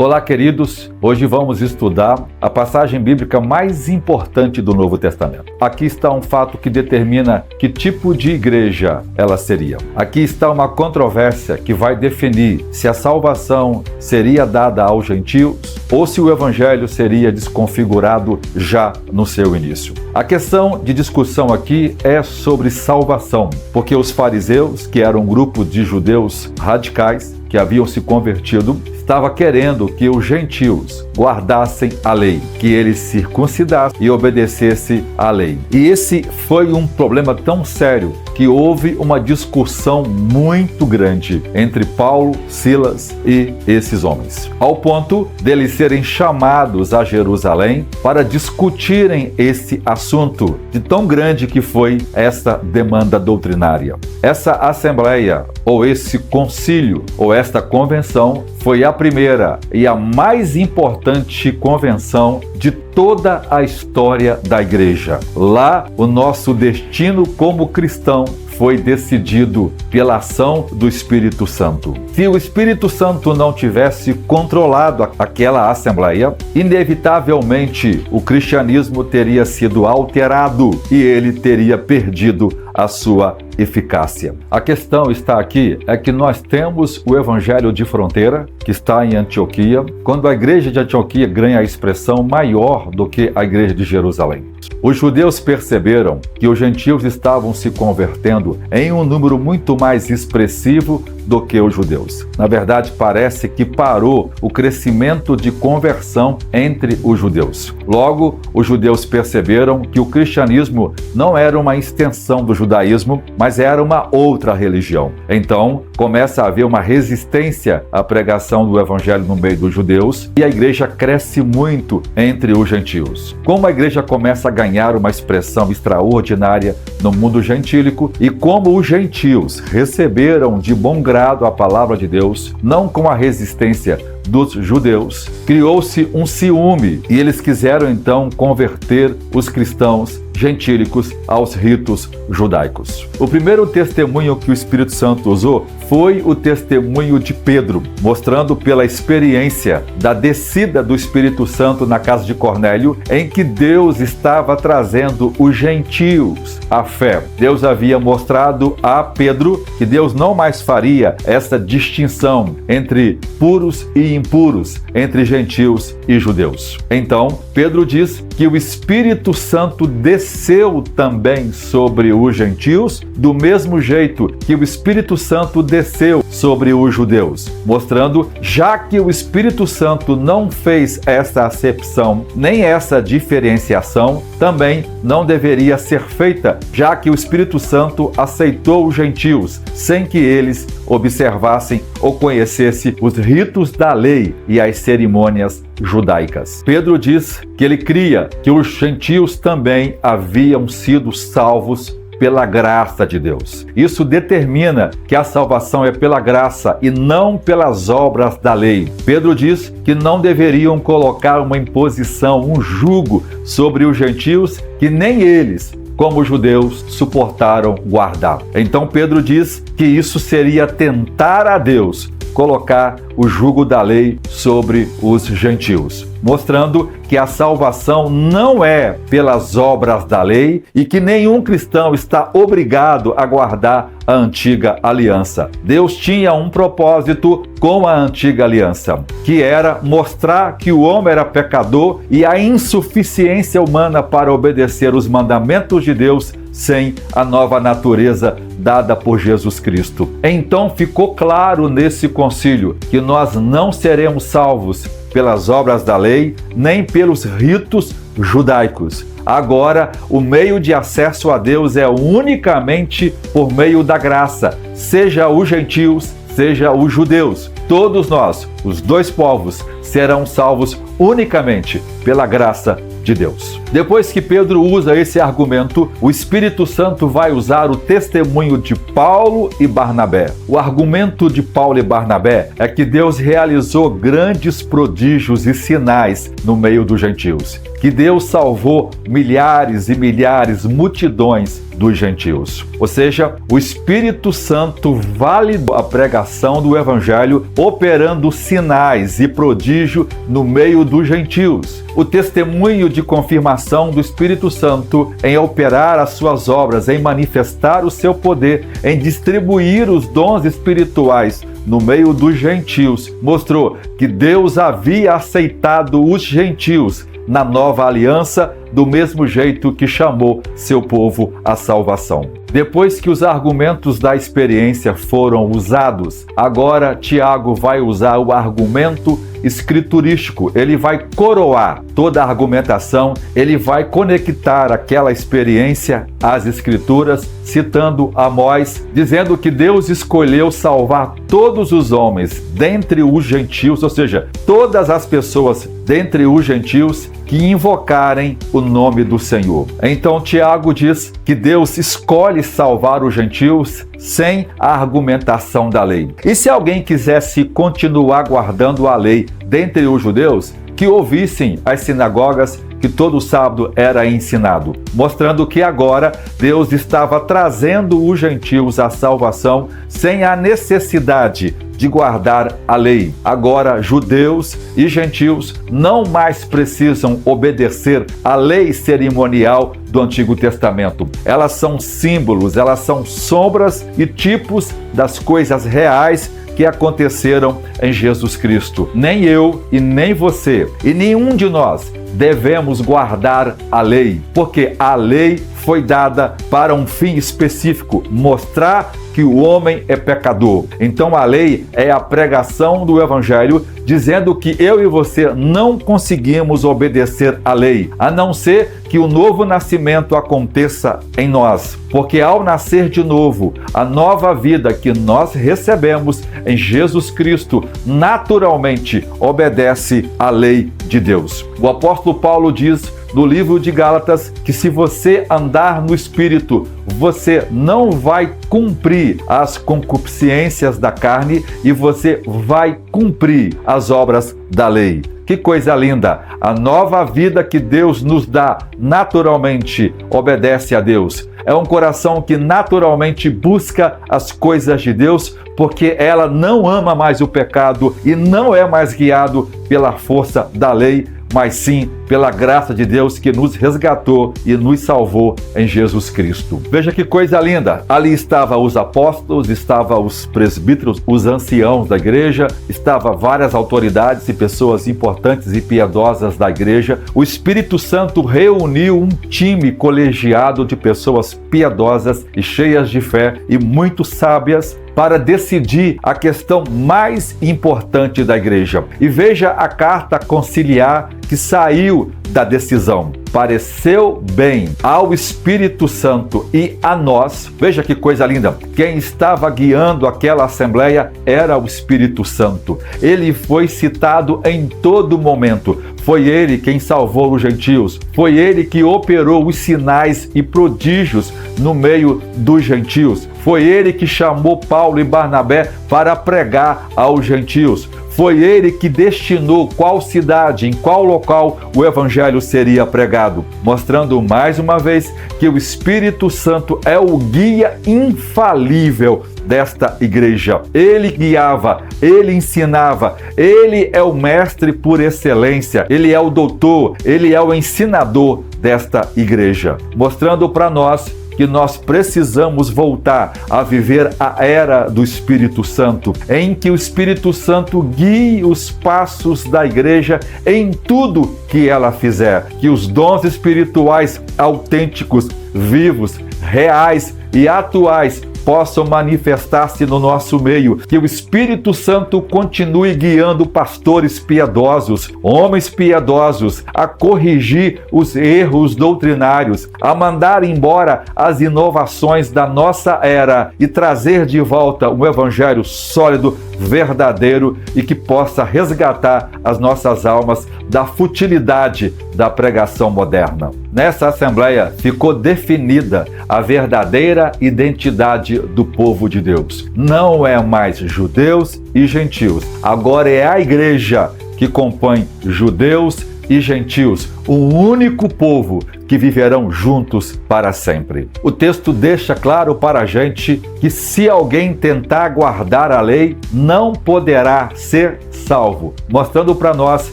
Speaker 13: Olá, queridos! Hoje vamos estudar a passagem bíblica mais importante do Novo Testamento. Aqui está um fato que determina que tipo de igreja ela seria. Aqui está uma controvérsia que vai definir se a salvação seria dada aos gentios ou se o evangelho seria desconfigurado já no seu início. A questão de discussão aqui é sobre salvação, porque os fariseus, que eram um grupo de judeus radicais que haviam se convertido, estava querendo que os gentios guardassem a lei, que eles circuncidassem e obedecessem à lei. E esse foi um problema tão sério que houve uma discussão muito grande entre Paulo, Silas e esses homens, ao ponto deles serem chamados a Jerusalém para discutirem esse assunto, de tão grande que foi essa demanda doutrinária. Essa assembleia, ou esse concílio, ou esta convenção, foi a primeira e a mais importante convenção de toda a história da igreja. Lá, o nosso destino como cristão foi decidido pela ação do Espírito Santo. Se o Espírito Santo não tivesse controlado aquela assembleia, inevitavelmente o cristianismo teria sido alterado e ele teria perdido a sua eficácia. A questão está aqui é que nós temos o evangelho de fronteira, que está em Antioquia, quando a igreja de Antioquia ganha a expressão maior do que a igreja de Jerusalém. Os judeus perceberam que os gentios estavam se convertendo em um número muito mais expressivo do que os judeus. Na verdade, parece que parou o crescimento de conversão entre os judeus. Logo, os judeus perceberam que o cristianismo não era uma extensão do judaísmo, mas era uma outra religião. Então, começa a haver uma resistência à pregação do evangelho no meio dos judeus e a igreja cresce muito entre os gentios. Como a igreja começa a ganhar uma expressão extraordinária no mundo gentílico e como os gentios receberam de bom grado a palavra de Deus, não com a resistência dos judeus, criou-se um ciúme e eles quiseram então converter os cristãos gentílicos aos ritos judaicos. O primeiro testemunho que o Espírito Santo usou foi o testemunho de Pedro, mostrando pela experiência da descida do Espírito Santo na casa de Cornélio, em que Deus estava trazendo os gentios à fé. Deus havia mostrado a Pedro que Deus não mais faria essa distinção entre puros e impuros, entre gentios e judeus. Então, Pedro diz que o Espírito Santo desceu também sobre os gentios, do mesmo jeito que o Espírito Santo desceu sobre os judeus, mostrando, já que o Espírito Santo não fez essa acepção, nem essa diferenciação, também não deveria ser feita, já que o Espírito Santo aceitou os gentios, sem que eles observassem ou conhecessem os ritos da lei e as cerimônias judaicas. Pedro diz que ele cria que os gentios também haviam sido salvos pela graça de Deus. Isso determina que a salvação é pela graça e não pelas obras da lei. Pedro diz que não deveriam colocar uma imposição, um jugo sobre os gentios que nem eles, como os judeus, suportaram guardar. Então Pedro diz que isso seria tentar a Deus colocar o jugo da lei sobre os gentios, mostrando que a salvação não é pelas obras da lei e que nenhum cristão está obrigado a guardar a antiga aliança. Deus tinha um propósito com a antiga aliança, que era mostrar que o homem era pecador e a insuficiência humana para obedecer os mandamentos de Deus sem a nova natureza dada por Jesus Cristo. Então ficou claro nesse concílio que nós não seremos salvos pelas obras da lei, nem pelos ritos judaicos. Agora, o meio de acesso a Deus é unicamente por meio da graça, seja os gentios, seja os judeus. Todos nós, os dois povos, serão salvos unicamente pela graça de Deus. Depois que Pedro usa esse argumento, o Espírito Santo vai usar o testemunho de Paulo e Barnabé. O argumento de Paulo e Barnabé é que Deus realizou grandes prodígios e sinais no meio dos gentios, que Deus salvou milhares e milhares, multidões dos gentios. Ou seja, o Espírito Santo validou a pregação do Evangelho, operando sinais e prodígio no meio dos gentios. O testemunho de confirmação do Espírito Santo em operar as suas obras, em manifestar o seu poder, em distribuir os dons espirituais no meio dos gentios, mostrou que Deus havia aceitado os gentios na nova aliança, do mesmo jeito que chamou seu povo à salvação. Depois que os argumentos da experiência foram usados, agora Tiago vai usar o argumento escriturístico. Ele vai coroar toda a argumentação, ele vai conectar aquela experiência às escrituras, citando Amós, dizendo que Deus escolheu salvar todos os homens dentre os gentios, ou seja, todas as pessoas dentre os gentios que invocarem o nome do Senhor. Então Tiago diz que Deus escolhe salvar os gentios sem a argumentação da lei. E se alguém quisesse continuar guardando a lei dentre os judeus, que ouvissem as sinagogas que todo sábado era ensinado, mostrando que agora Deus estava trazendo os gentios à salvação sem a necessidade de guardar a lei. Agora, judeus e gentios não mais precisam obedecer à lei cerimonial do Antigo Testamento. Elas são símbolos, elas são sombras e tipos das coisas reais que aconteceram em Jesus Cristo. Nem eu e nem você e nenhum de nós devemos guardar a lei, porque a lei foi dada para um fim específico, mostrar que o homem é pecador. Então a lei é a pregação do Evangelho, dizendo que eu e você não conseguimos obedecer à lei, a não ser que o novo nascimento aconteça em nós. Porque ao nascer de novo, a nova vida que nós recebemos em Jesus Cristo naturalmente obedece à lei de Deus. O apóstolo Paulo diz no livro de Gálatas que se você andar no Espírito, você não vai cumprir as concupiscências da carne e você vai cumprir as obras da lei. Que coisa linda! A nova vida que Deus nos dá naturalmente obedece a Deus. É um coração que naturalmente busca as coisas de Deus, porque ela não ama mais o pecado e não é mais guiado pela força da lei, mas sim pela graça de Deus que nos resgatou e nos salvou em Jesus Cristo. Veja que coisa linda! Ali estavam os apóstolos, estavam os presbíteros, os anciãos da igreja, estavam várias autoridades e pessoas importantes e piedosas da igreja. O Espírito Santo reuniu um time colegiado de pessoas piedosas e cheias de fé e muito sábias para decidir a questão mais importante da igreja. E veja a carta conciliar que saiu da decisão. Pareceu bem ao Espírito Santo e a nós. Veja que coisa linda. Quem estava guiando aquela assembleia era o Espírito Santo. Ele foi citado em todo momento. Foi ele quem salvou os gentios. Foi ele que operou os sinais e prodígios no meio dos gentios. Foi ele que chamou Paulo e Barnabé para pregar aos gentios. Foi ele que destinou qual cidade, em qual local o evangelho seria pregado, mostrando mais uma vez que o Espírito Santo é o guia infalível desta igreja. Ele guiava, ele ensinava, ele é o mestre por excelência, ele é o doutor, ele é o ensinador desta igreja, mostrando para nós que nós precisamos voltar a viver a era do Espírito Santo, em que o Espírito Santo guie os passos da igreja em tudo que ela fizer, que os dons espirituais autênticos, vivos, reais e atuais possam manifestar-se no nosso meio, que o Espírito Santo continue guiando pastores piedosos, homens piedosos, a corrigir os erros doutrinários, a mandar embora as inovações da nossa era e trazer de volta um evangelho sólido, verdadeiro e que possa resgatar as nossas almas da futilidade da pregação moderna. Nessa assembleia ficou definida a verdadeira identidade do povo de Deus. Não é mais judeus e gentios. Agora é a igreja que compõe judeus e gentios, um único povo que viverão juntos para sempre. O texto deixa claro para a gente que se alguém tentar guardar a lei, não poderá ser salvo, mostrando para nós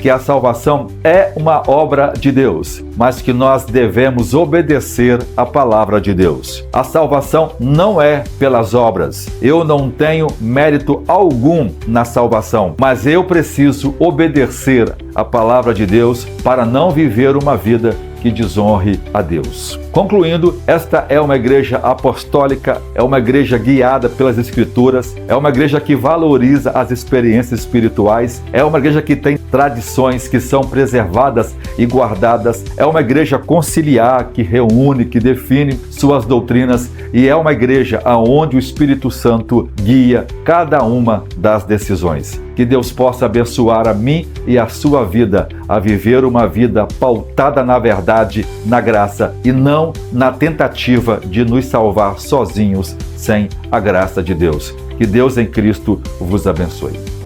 Speaker 13: que a salvação é uma obra de Deus, mas que nós devemos obedecer à palavra de Deus. A salvação não é pelas obras. Eu não tenho mérito algum na salvação, mas eu preciso obedecer à palavra de Deus para não viver uma vida que desonre a Deus. Concluindo, esta é uma igreja apostólica, é uma igreja guiada pelas Escrituras, é uma igreja que valoriza as experiências espirituais, é uma igreja que tem tradições que são preservadas e guardadas, é uma igreja conciliar que reúne, que define suas doutrinas e é uma igreja onde o Espírito Santo guia cada uma das decisões. Que Deus possa abençoar a mim e a sua vida a viver uma vida pautada na verdade, na graça e não na tentativa de nos salvar sozinhos sem a graça de Deus. Que Deus em Cristo vos abençoe.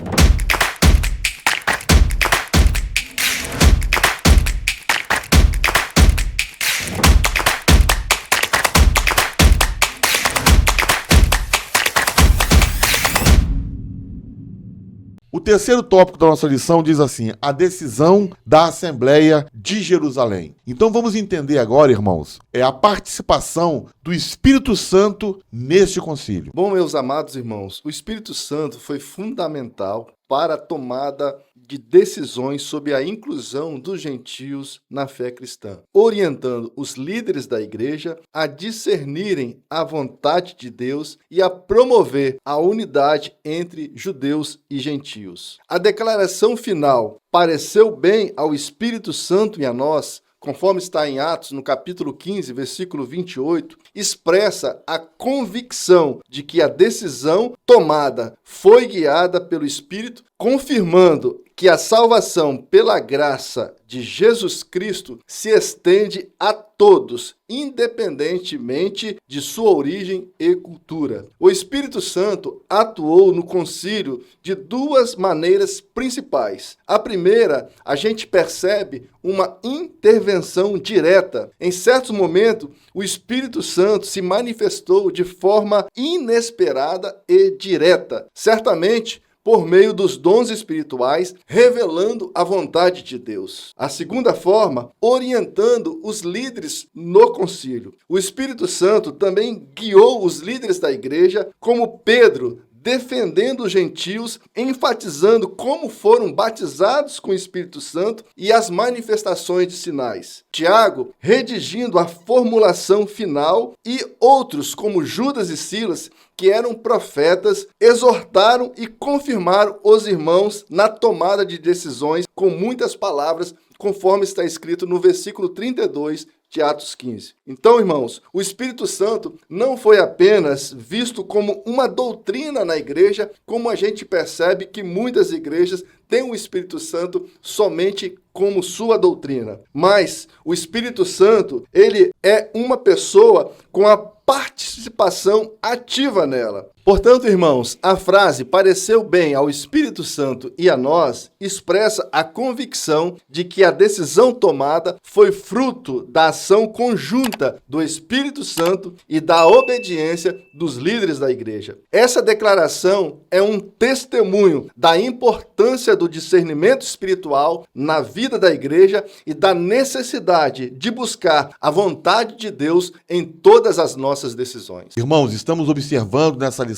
Speaker 1: O terceiro tópico da nossa lição diz assim: a decisão da Assembleia de Jerusalém. Então vamos entender agora, irmãos, a participação do Espírito Santo neste concílio.
Speaker 2: Bom, meus amados irmãos, o Espírito Santo foi fundamental para a tomada de decisões sobre a inclusão dos gentios na fé cristã, orientando os líderes da igreja a discernirem a vontade de Deus e a promover a unidade entre judeus e gentios. A declaração final, pareceu bem ao Espírito Santo e a nós, conforme está em Atos, no capítulo 15, versículo 28, expressa a convicção de que a decisão tomada foi guiada pelo Espírito, confirmando que a salvação pela graça de Jesus Cristo se estende a todos, independentemente de sua origem e cultura. O Espírito Santo atuou no concílio de duas maneiras principais. A primeira, a gente percebe uma intervenção direta. Em certos momentos, o Espírito Santo se manifestou de forma inesperada e direta. Certamente, por meio dos dons espirituais, revelando a vontade de Deus. A segunda forma, orientando os líderes no concílio. O Espírito Santo também guiou os líderes da igreja, como Pedro, defendendo os gentios, enfatizando como foram batizados com o Espírito Santo e as manifestações de sinais. Tiago, redigindo a formulação final, e outros, como Judas e Silas, que eram profetas, exortaram e confirmaram os irmãos na tomada de decisões com muitas palavras, conforme está escrito no versículo 32 de Atos 15. Então, irmãos, o Espírito Santo não foi apenas visto como uma doutrina na igreja, como a gente percebe que muitas igrejas têm o Espírito Santo somente como sua doutrina. Mas o Espírito Santo, ele é uma pessoa com a participação ativa nela. Portanto, irmãos, a frase pareceu bem ao Espírito Santo e a nós expressa a convicção de que a decisão tomada foi fruto da ação conjunta do Espírito Santo e da obediência dos líderes da igreja. Essa declaração é um testemunho da importância do discernimento espiritual na vida da igreja e da necessidade de buscar a vontade de Deus em todas as nossas decisões.
Speaker 1: Irmãos, estamos observando nessa lição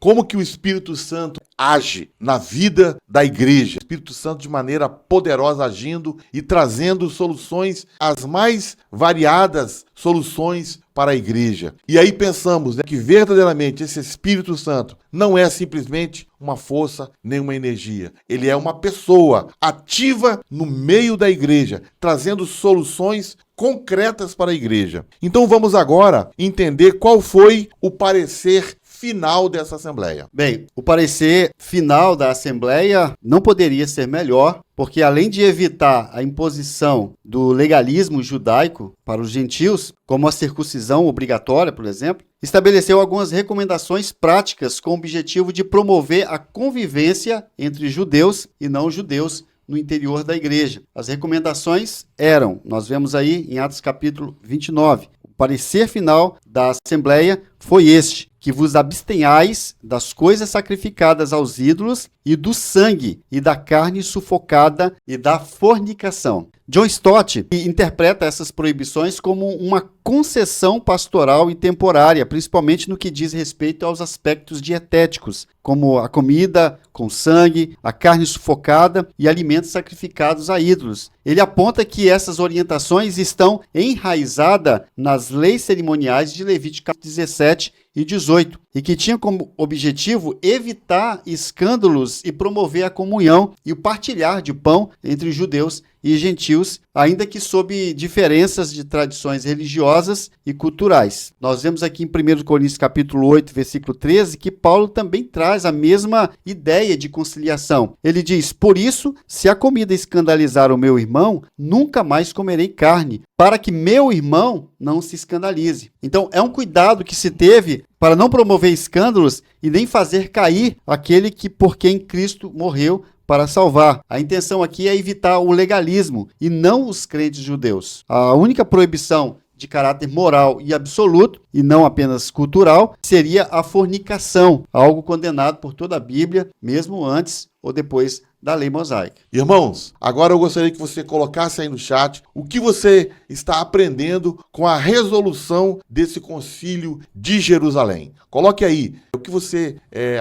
Speaker 1: como que o Espírito Santo age na vida da igreja. O Espírito Santo de maneira poderosa agindo e trazendo soluções, as mais variadas soluções para a igreja. E aí pensamos, né, que verdadeiramente esse Espírito Santo não é simplesmente uma força nem uma energia. Ele é uma pessoa ativa no meio da igreja, trazendo soluções concretas para a igreja. Então vamos agora entender qual foi o parecer final dessa Assembleia.
Speaker 3: Bem, o parecer final da Assembleia não poderia ser melhor, porque além de evitar a imposição do legalismo judaico para os gentios, como a circuncisão obrigatória, por exemplo, estabeleceu algumas recomendações práticas com o objetivo de promover a convivência entre judeus e não judeus no interior da igreja. As recomendações eram, nós vemos aí em Atos capítulo 29, o parecer final da Assembleia foi este: que vos abstenhais das coisas sacrificadas aos ídolos e do sangue e da carne sufocada e da fornicação. John Stott interpreta essas proibições como uma concessão pastoral e temporária, principalmente no que diz respeito aos aspectos dietéticos, como a comida com sangue, a carne sufocada e alimentos sacrificados a ídolos. Ele aponta que essas orientações estão enraizadas nas leis cerimoniais de Levítico 17 e 18, e que tinham como objetivo evitar escândalos e promover a comunhão e o partilhar de pão entre judeus e gentios, ainda que sob diferenças de tradições religiosas e culturais. Nós vemos aqui em 1 Coríntios capítulo 8, versículo 13, que Paulo também traz a mesma ideia de conciliação. Ele diz: por isso, se a comida escandalizar o meu irmão, nunca mais comerei carne, para que meu irmão não se escandalize. Então, é um cuidado que se teve para não promover escândalos e nem fazer cair aquele que por quem Cristo morreu para salvar. A intenção aqui é evitar o legalismo e não os crentes judeus. A única proibição de caráter moral e absoluto, e não apenas cultural, seria a fornicação, algo condenado por toda a Bíblia, mesmo antes ou depois da lei mosaica.
Speaker 1: Irmãos, agora eu gostaria que você colocasse aí no chat o que você está aprendendo com a resolução desse concílio de Jerusalém. Coloque aí o que você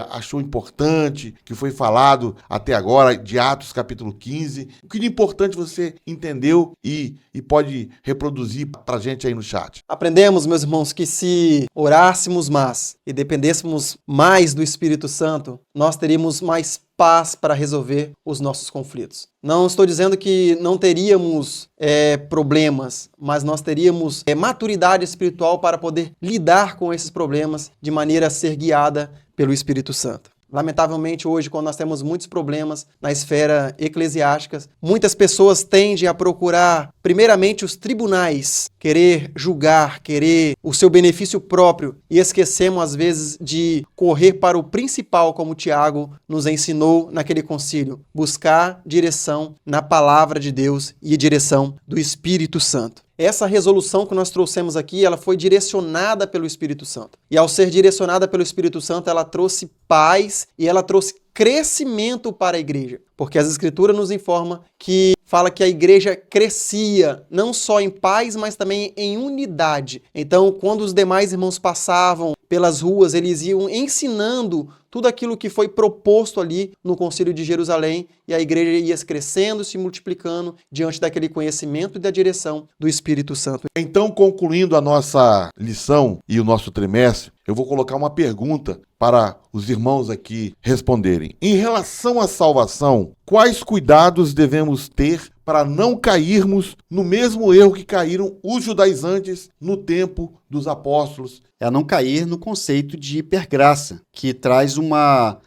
Speaker 1: achou importante, que foi falado até agora, de Atos capítulo 15. O que de importante você entendeu e pode reproduzir para a gente aí no chat.
Speaker 4: Aprendemos, meus irmãos, que se orássemos mais e dependêssemos mais do Espírito Santo, nós teríamos mais paz para resolver os nossos conflitos. Não estou dizendo que não teríamos problemas, mas nós teríamos maturidade espiritual para poder lidar com esses problemas de maneira a ser guiada pelo Espírito Santo. Lamentavelmente, hoje, quando nós temos muitos problemas na esfera eclesiástica, muitas pessoas tendem a procurar, primeiramente, os tribunais, querer julgar, querer o seu benefício próprio, e esquecemos, às vezes, de correr para o principal, como Tiago nos ensinou naquele concílio, buscar direção na palavra de Deus e direção do Espírito Santo. Essa resolução que nós trouxemos aqui, ela foi direcionada pelo Espírito Santo. E ao ser direcionada pelo Espírito Santo, ela trouxe paz e ela trouxe crescimento para a igreja. Porque as Escrituras nos informam que fala que a igreja crescia, não só em paz, mas também em unidade. Então, quando os demais irmãos passavam pelas ruas, eles iam ensinando tudo aquilo que foi proposto ali no Concílio de Jerusalém, e a igreja ia crescendo, se multiplicando diante daquele conhecimento e da direção do Espírito Santo.
Speaker 1: Então, concluindo a nossa lição e o nosso trimestre, eu vou colocar uma pergunta para os irmãos aqui responderem. Em relação à salvação, quais cuidados devemos ter para não cairmos no mesmo erro que caíram os judaizantes no tempo dos apóstolos?
Speaker 3: É não cair no conceito de hipergraça, que traz uma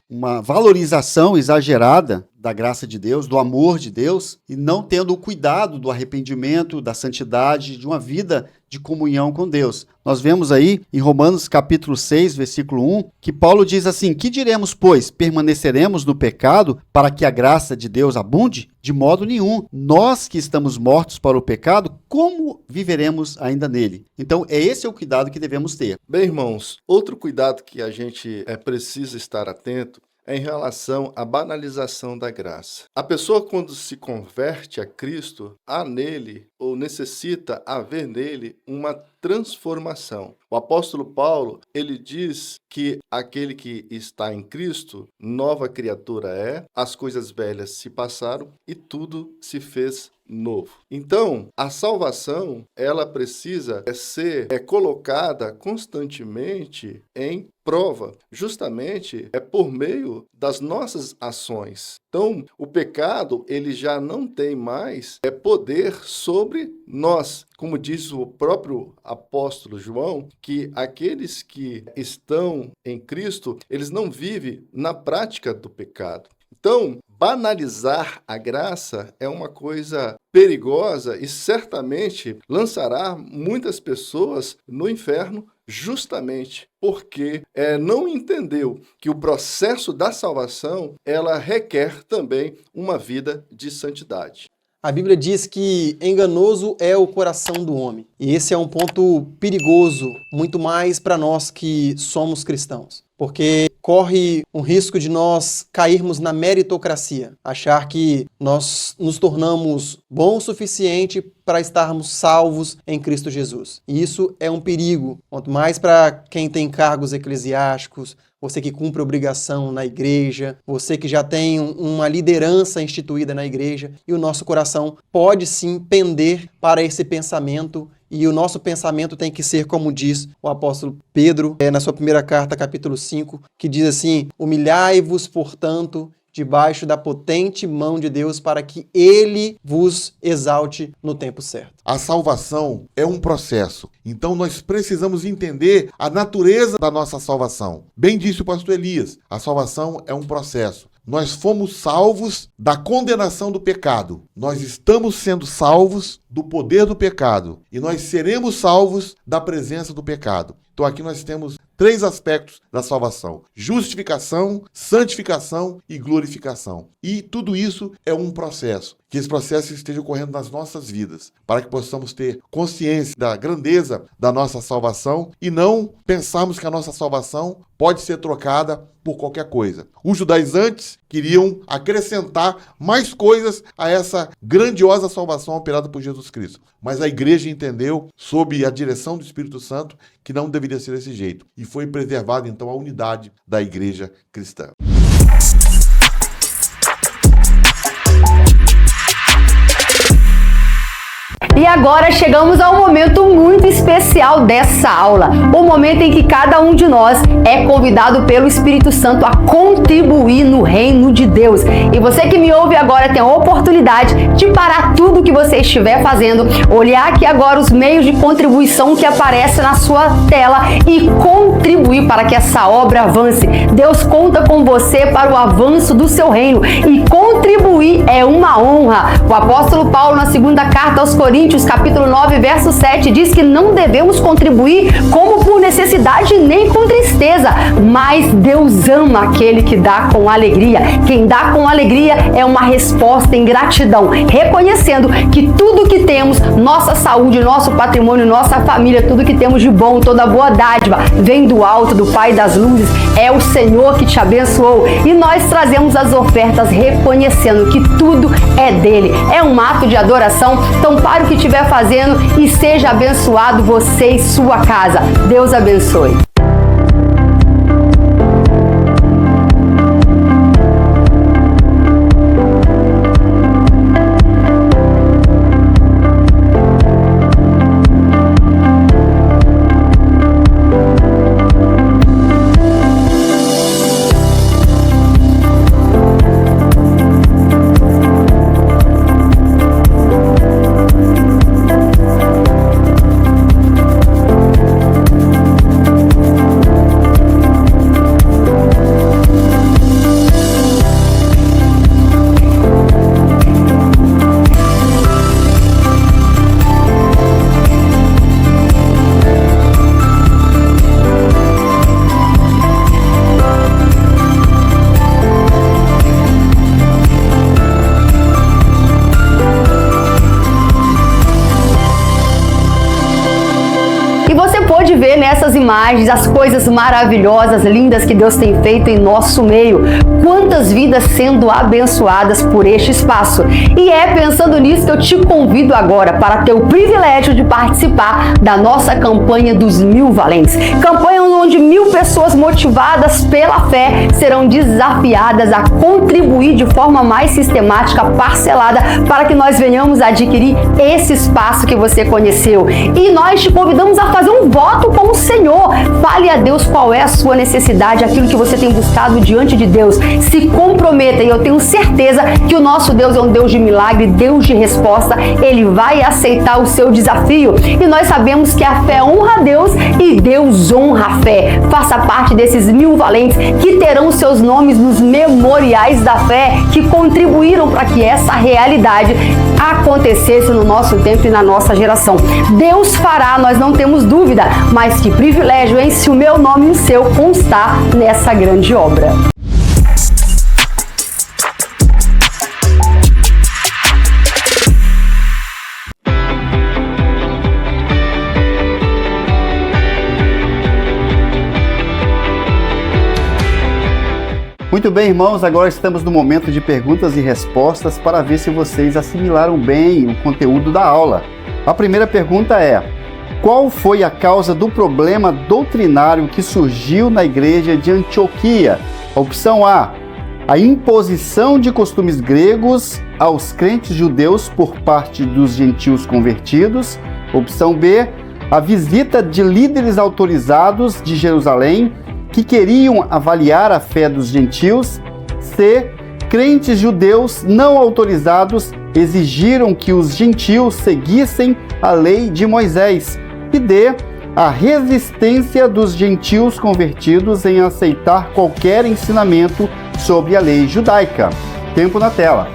Speaker 3: valorização exagerada da graça de Deus, do amor de Deus, e não tendo o cuidado do arrependimento, da santidade, de uma vida de comunhão com Deus. Nós vemos aí em Romanos capítulo 6, versículo 1, que Paulo diz assim: que diremos, pois? Permaneceremos no pecado para que a graça de Deus abunde? De modo nenhum. Nós que estamos mortos para o pecado, como viveremos ainda nele? Então, esse é o cuidado que devemos ter.
Speaker 2: Bem, irmãos, outro cuidado que a gente precisa estar atento é em relação à banalização da graça. A pessoa, quando se converte a Cristo, há nele, ou necessita haver nele, uma transformação. O apóstolo Paulo, ele diz que aquele que está em Cristo, nova criatura é, as coisas velhas se passaram e tudo se fez novo. Então, a salvação, ela precisa ser colocada constantemente em prova, justamente por meio das nossas ações. Então, o pecado, ele já não tem mais poder sobre nós. Como diz o próprio apóstolo João, que aqueles que estão em Cristo, eles não vivem na prática do pecado. Então, banalizar a graça é uma coisa perigosa e certamente lançará muitas pessoas no inferno, justamente porque não entendeu que o processo da salvação, ela requer também uma vida de santidade.
Speaker 4: A Bíblia diz que enganoso é o coração do homem. E esse é um ponto perigoso, muito mais para nós que somos cristãos. Porque corre um risco de nós cairmos na meritocracia, achar que nós nos tornamos bons o suficiente para estarmos salvos em Cristo Jesus. E isso é um perigo, quanto mais para quem tem cargos eclesiásticos, você que cumpre obrigação na igreja, você que já tem uma liderança instituída na igreja, e o nosso coração pode sim pender para esse pensamento. E o nosso pensamento tem que ser, como diz o apóstolo Pedro, na sua primeira carta, capítulo 5, que diz assim: humilhai-vos, portanto, debaixo da potente mão de Deus, para que Ele vos exalte no tempo certo.
Speaker 1: A salvação é um processo, então nós precisamos entender a natureza da nossa salvação. Bem disse o pastor Elias, a salvação é um processo. Nós fomos salvos da condenação do pecado. Nós estamos sendo salvos do poder do pecado. E nós seremos salvos da presença do pecado. Então aqui nós temos 3 aspectos da salvação: justificação, santificação e glorificação. E tudo isso é um processo. Que esse processo esteja ocorrendo nas nossas vidas, para que possamos ter consciência da grandeza da nossa salvação e não pensarmos que a nossa salvação pode ser trocada por qualquer coisa. Os judaizantes queriam acrescentar mais coisas a essa grandiosa salvação operada por Jesus Cristo. Mas a igreja entendeu, sob a direção do Espírito Santo, que não deveria ser desse jeito. E foi preservada, então, a unidade da igreja cristã.
Speaker 14: E agora chegamos ao momento muito especial dessa aula, o momento em que cada um de nós é convidado pelo Espírito Santo a contribuir no reino de Deus. E você que me ouve agora tem a oportunidade de parar tudo que você estiver fazendo, olhar aqui agora os meios de contribuição que aparecem na sua tela e contribuir para que essa obra avance. Deus conta com você para o avanço do seu reino e contribuir é uma honra. O apóstolo Paulo, na segunda carta aos Coríntios, capítulo 9, verso 7, diz que não devemos contribuir como por necessidade nem com tristeza, mas Deus ama aquele que dá com alegria. Quem dá com alegria é uma resposta em gratidão, reconhecendo que tudo que temos, nossa saúde, nosso patrimônio, nossa família, tudo que temos de bom, toda boa dádiva, vem do alto, do Pai das luzes, é o Senhor que te abençoou. E nós trazemos as ofertas reconhecendo que tudo é dele. É um ato de adoração. Então pare o que estiver fazendo e seja abençoado você e sua casa. Deus abençoe. Ver nessas imagens as coisas maravilhosas, lindas que Deus tem feito em nosso meio. Quantas vidas sendo abençoadas por este espaço. E é pensando nisso que eu te convido agora para ter o privilégio de participar da nossa campanha dos 1000 valentes. Campanha onde 1000 pessoas motivadas pela fé serão desafiadas a contribuir de forma mais sistemática, parcelada, para que nós venhamos a adquirir esse espaço que você conheceu. E nós te convidamos a fazer um voto com o Senhor. Fale a Deus qual é a sua necessidade, aquilo que você tem buscado diante de Deus. Se comprometa e eu tenho certeza que o nosso Deus é um Deus de milagre, Deus de resposta. Ele vai aceitar o seu desafio. E nós sabemos que a fé honra a Deus e Deus honra a fé. Faça parte desses 1000 valentes que terão seus nomes nos memoriais da fé, que contribuíram para que essa realidade acontecesse no nosso tempo e na nossa geração. Deus fará, nós não temos dúvida, mas que privilégio, hein? Se o meu nome e o seu constar nessa grande obra.
Speaker 3: Muito bem, irmãos, agora estamos no momento de perguntas e respostas para ver se vocês assimilaram bem o conteúdo da aula. A primeira pergunta é: qual foi a causa do problema doutrinário que surgiu na igreja de Antioquia? Opção A: a imposição de costumes gregos aos crentes judeus por parte dos gentios convertidos. Opção B: a visita de líderes autorizados de Jerusalém que queriam avaliar a fé dos gentios. C: crentes judeus não autorizados exigiram que os gentios seguissem a lei de Moisés. E D: a resistência dos gentios convertidos em aceitar qualquer ensinamento sobre a lei judaica. Tempo na tela.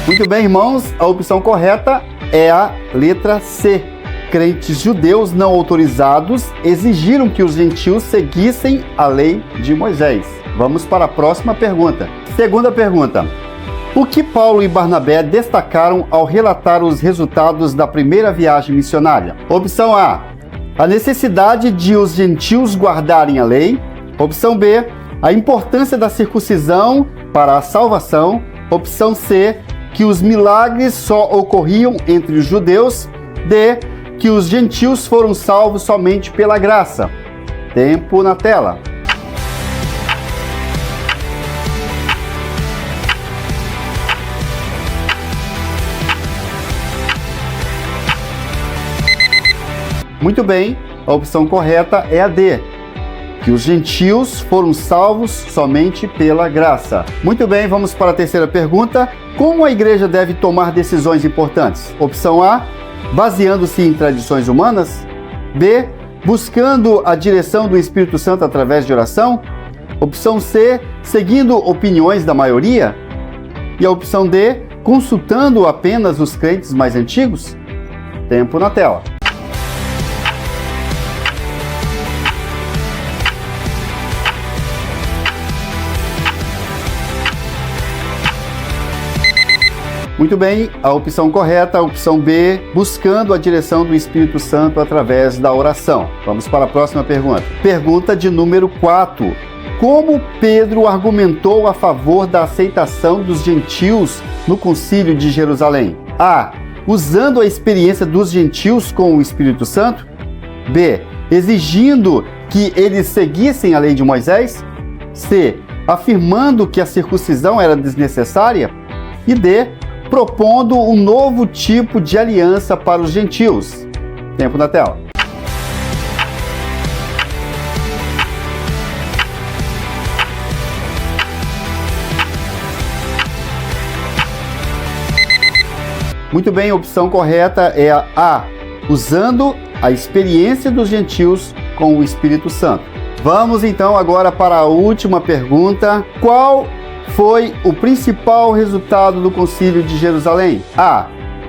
Speaker 3: Muito bem, irmãos, a opção correta é a letra C. Crentes judeus não autorizados exigiram que os gentios seguissem a lei de Moisés. Vamos para a próxima pergunta. Segunda pergunta: o que Paulo e Barnabé destacaram ao relatar os resultados da primeira viagem missionária? Opção A: a necessidade de os gentios guardarem a lei. Opção B: a importância da circuncisão para a salvação. Opção C: que os milagres só ocorriam entre os judeus. D: que os gentios foram salvos somente pela graça. Tempo na tela. Muito bem, a opção correta é a D, que os gentios foram salvos somente pela graça. Muito bem, vamos para a terceira pergunta. Como a igreja deve tomar decisões importantes? Opção A, baseando-se em tradições humanas. B, buscando a direção do Espírito Santo através de oração. Opção C, seguindo opiniões da maioria. E a opção D, consultando apenas os crentes mais antigos. Tempo na tela. Muito bem, a opção correta, a opção B, buscando a direção do Espírito Santo através da oração. Vamos para a próxima pergunta. Pergunta de número 4. Como Pedro argumentou a favor da aceitação dos gentios no Concílio de Jerusalém? A. Usando a experiência dos gentios com o Espírito Santo. B. Exigindo que eles seguissem a lei de Moisés. C. Afirmando que a circuncisão era desnecessária. E D. Propondo um novo tipo de aliança para os gentios. Tempo na tela. Muito bem, a opção correta é a A, usando a experiência dos gentios com o Espírito Santo. Vamos então agora para a última pergunta. Qual foi o principal resultado do Concílio de Jerusalém? A.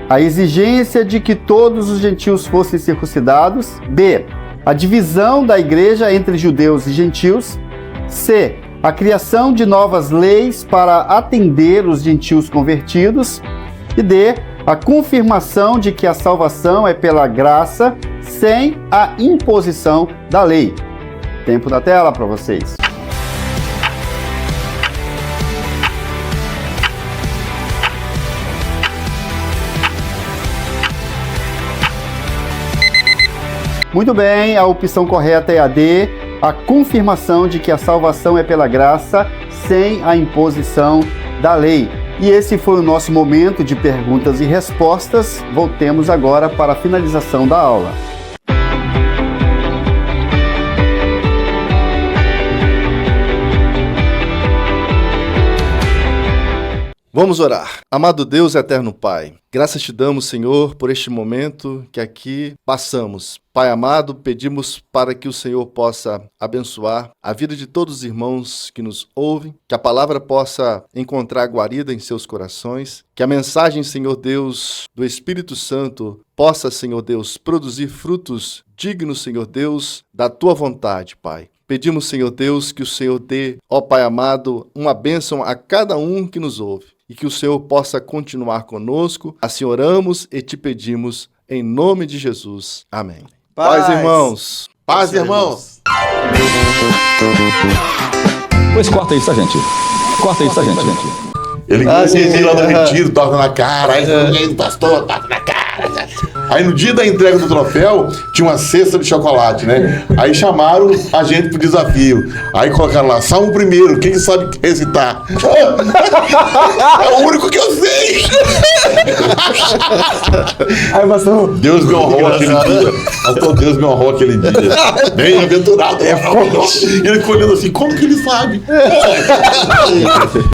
Speaker 3: A exigência de que todos os gentios fossem circuncidados. B. A divisão da igreja entre judeus e gentios. C. A criação de novas leis para atender os gentios convertidos. E D. A confirmação de que a salvação é pela graça, sem a imposição da lei. Tempo na tela para vocês. Muito bem, a opção correta é a D, a confirmação de que a salvação é pela graça, sem a imposição da lei. E esse foi o nosso momento de perguntas e respostas. Voltemos agora para a finalização da aula.
Speaker 2: Vamos orar. Amado Deus, eterno Pai, graças te damos, Senhor, por este momento que aqui passamos. Pai amado, pedimos para que o Senhor possa abençoar a vida de todos os irmãos que nos ouvem, que a palavra possa encontrar guarida em seus corações, que a mensagem, Senhor Deus, do Espírito Santo possa, Senhor Deus, produzir frutos dignos, Senhor Deus, da tua vontade, Pai. Pedimos, Senhor Deus, que o Senhor dê, ó Pai amado, uma bênção a cada um que nos ouve e que o Senhor possa continuar conosco. Assim oramos e te pedimos em nome de Jesus. Amém. Paz, irmãos.
Speaker 1: Paz, irmãos.
Speaker 13: Pois corta isso, tá, gente? Corta isso, tá, gente?
Speaker 1: Ele lá no retiro, toca na cara, aí o pastor toca na cara. Aí no dia da entrega do troféu, tinha uma cesta de chocolate, né? Aí chamaram a gente pro desafio. Aí colocaram lá, Salmo 1º, quem sabe recitar? É o único que eu sei!
Speaker 4: Aí, pastor,
Speaker 1: Deus me honrou aquele dia. Pastor, Deus me honrou aquele dia. Bem-aventurado. Ele ficou olhando assim, como que ele sabe?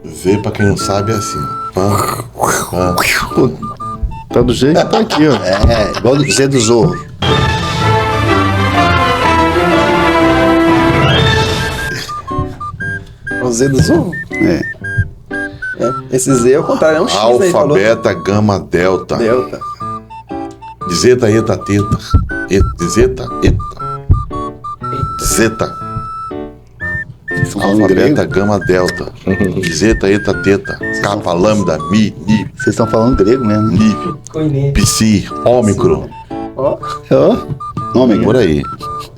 Speaker 1: Z, pra quem não sabe, é assim.
Speaker 2: Tá do jeito que tá aqui, ó.
Speaker 3: É, igual do Z do Zorro.
Speaker 4: o Z do Zorro?
Speaker 3: É.
Speaker 4: Esse Z é o contrário, é um X,
Speaker 1: Alfa,
Speaker 4: né? Falou.
Speaker 1: beta, gama, delta.
Speaker 4: Delta.
Speaker 1: De zeta, eta, teta. De zeta, eta. Zeta. Alfa, beta, gama, delta. De zeta, eta, teta. Kappa, lambda, mi, ni.
Speaker 3: Vocês estão falando grego mesmo, né?
Speaker 1: Ni, psi, ômicron.
Speaker 4: Ó.
Speaker 3: Ômega.
Speaker 1: Por aí.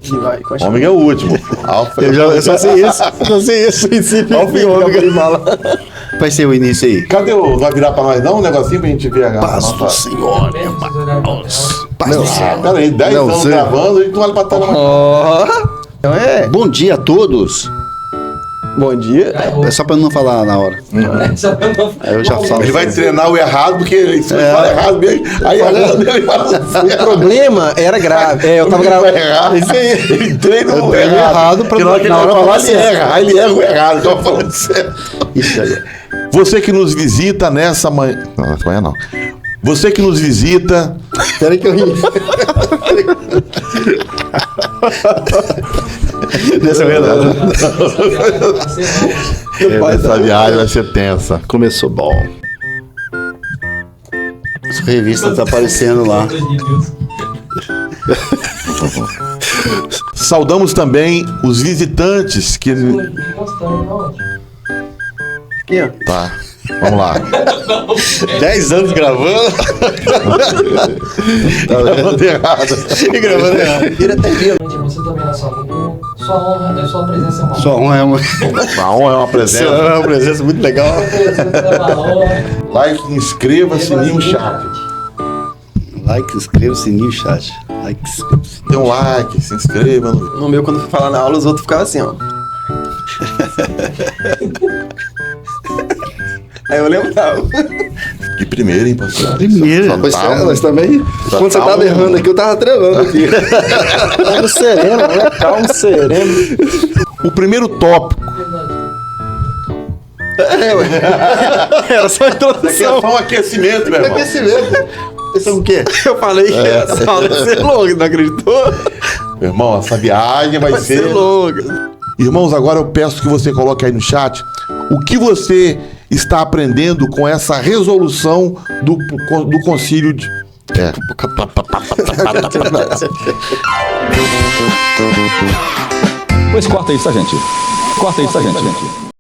Speaker 4: E vai, continua.
Speaker 1: Ômega é o último. Alfa
Speaker 3: Eu só sei isso. Só sei isso. Princípio.
Speaker 4: Alfa e ômega.
Speaker 3: Vai ser o início aí.
Speaker 1: Cadê o... Vai virar pra nós não? Um negocinho pra gente ver a
Speaker 3: Paz do
Speaker 1: nossa...
Speaker 3: Senhor. Paz do Senhor.
Speaker 1: Pera aí, 10 anos
Speaker 2: sei.
Speaker 1: gravando, a gente não olha pra trás.
Speaker 4: Então é.
Speaker 3: Bom dia a todos.
Speaker 4: Bom dia.
Speaker 3: É só pra não falar na hora. Aí eu já falo.
Speaker 1: Ele vai treinar o errado, porque se ele fala errado mesmo, aí ele fala.
Speaker 4: O problema era grave. Eu tava gravando.
Speaker 1: Ele treina o errado
Speaker 3: pra
Speaker 1: na hora que ele vai falar, ele
Speaker 3: certo.
Speaker 1: erra. Aí ele erra o errado, que eu tô falando certo.
Speaker 3: Isso aí.
Speaker 1: Você que nos visita nessa manhã. Não, nessa manhã não. Você que nos visita.
Speaker 3: Peraí que eu ri. Dessa verdade.
Speaker 1: Essa viagem vai ser tensa.
Speaker 3: Começou bom. Essa revista tá aparecendo lá.
Speaker 1: Saudamos também os visitantes que.
Speaker 4: Aqui, ó.
Speaker 1: Tá, vamos lá.
Speaker 3: 10 anos gravando.
Speaker 1: Gravando errado.
Speaker 3: E gravando errado.
Speaker 4: Vira até viu.
Speaker 15: Você também na sua vida. Sua honra, a sua presença é uma
Speaker 3: Sua honra é uma.
Speaker 1: A honra é uma presença.
Speaker 3: Sua honra é uma presença muito legal.
Speaker 1: Like, inscreva, sininho, chat.
Speaker 3: Like, inscreva, sininho, chat. Like,
Speaker 1: dê um like, se inscreva.
Speaker 4: No meu, quando eu falar na aula, os outros ficavam assim, ó. Aí eu lembrava.
Speaker 1: Que primeiro, hein, pastor?
Speaker 3: Primeiro.
Speaker 2: Pois é, nós também. Quando você tava errando aqui, eu tava treinando aqui.
Speaker 4: Calmo sereno, né? Calmo sereno.
Speaker 1: O primeiro tópico.
Speaker 4: Era só a
Speaker 1: Aqui é
Speaker 4: introdução.
Speaker 1: só um aquecimento, meu irmão.
Speaker 3: Aquecimento. Isso é o quê?
Speaker 4: Eu falei que essa aula ia ser longa, não acreditou?
Speaker 1: Meu irmão, essa viagem vai ser
Speaker 4: longa.
Speaker 1: Irmãos, agora eu peço que você coloque aí no chat o que você está aprendendo com essa resolução do concílio de...
Speaker 13: Pois corta isso, tá, gente? Corta isso, tá, gente?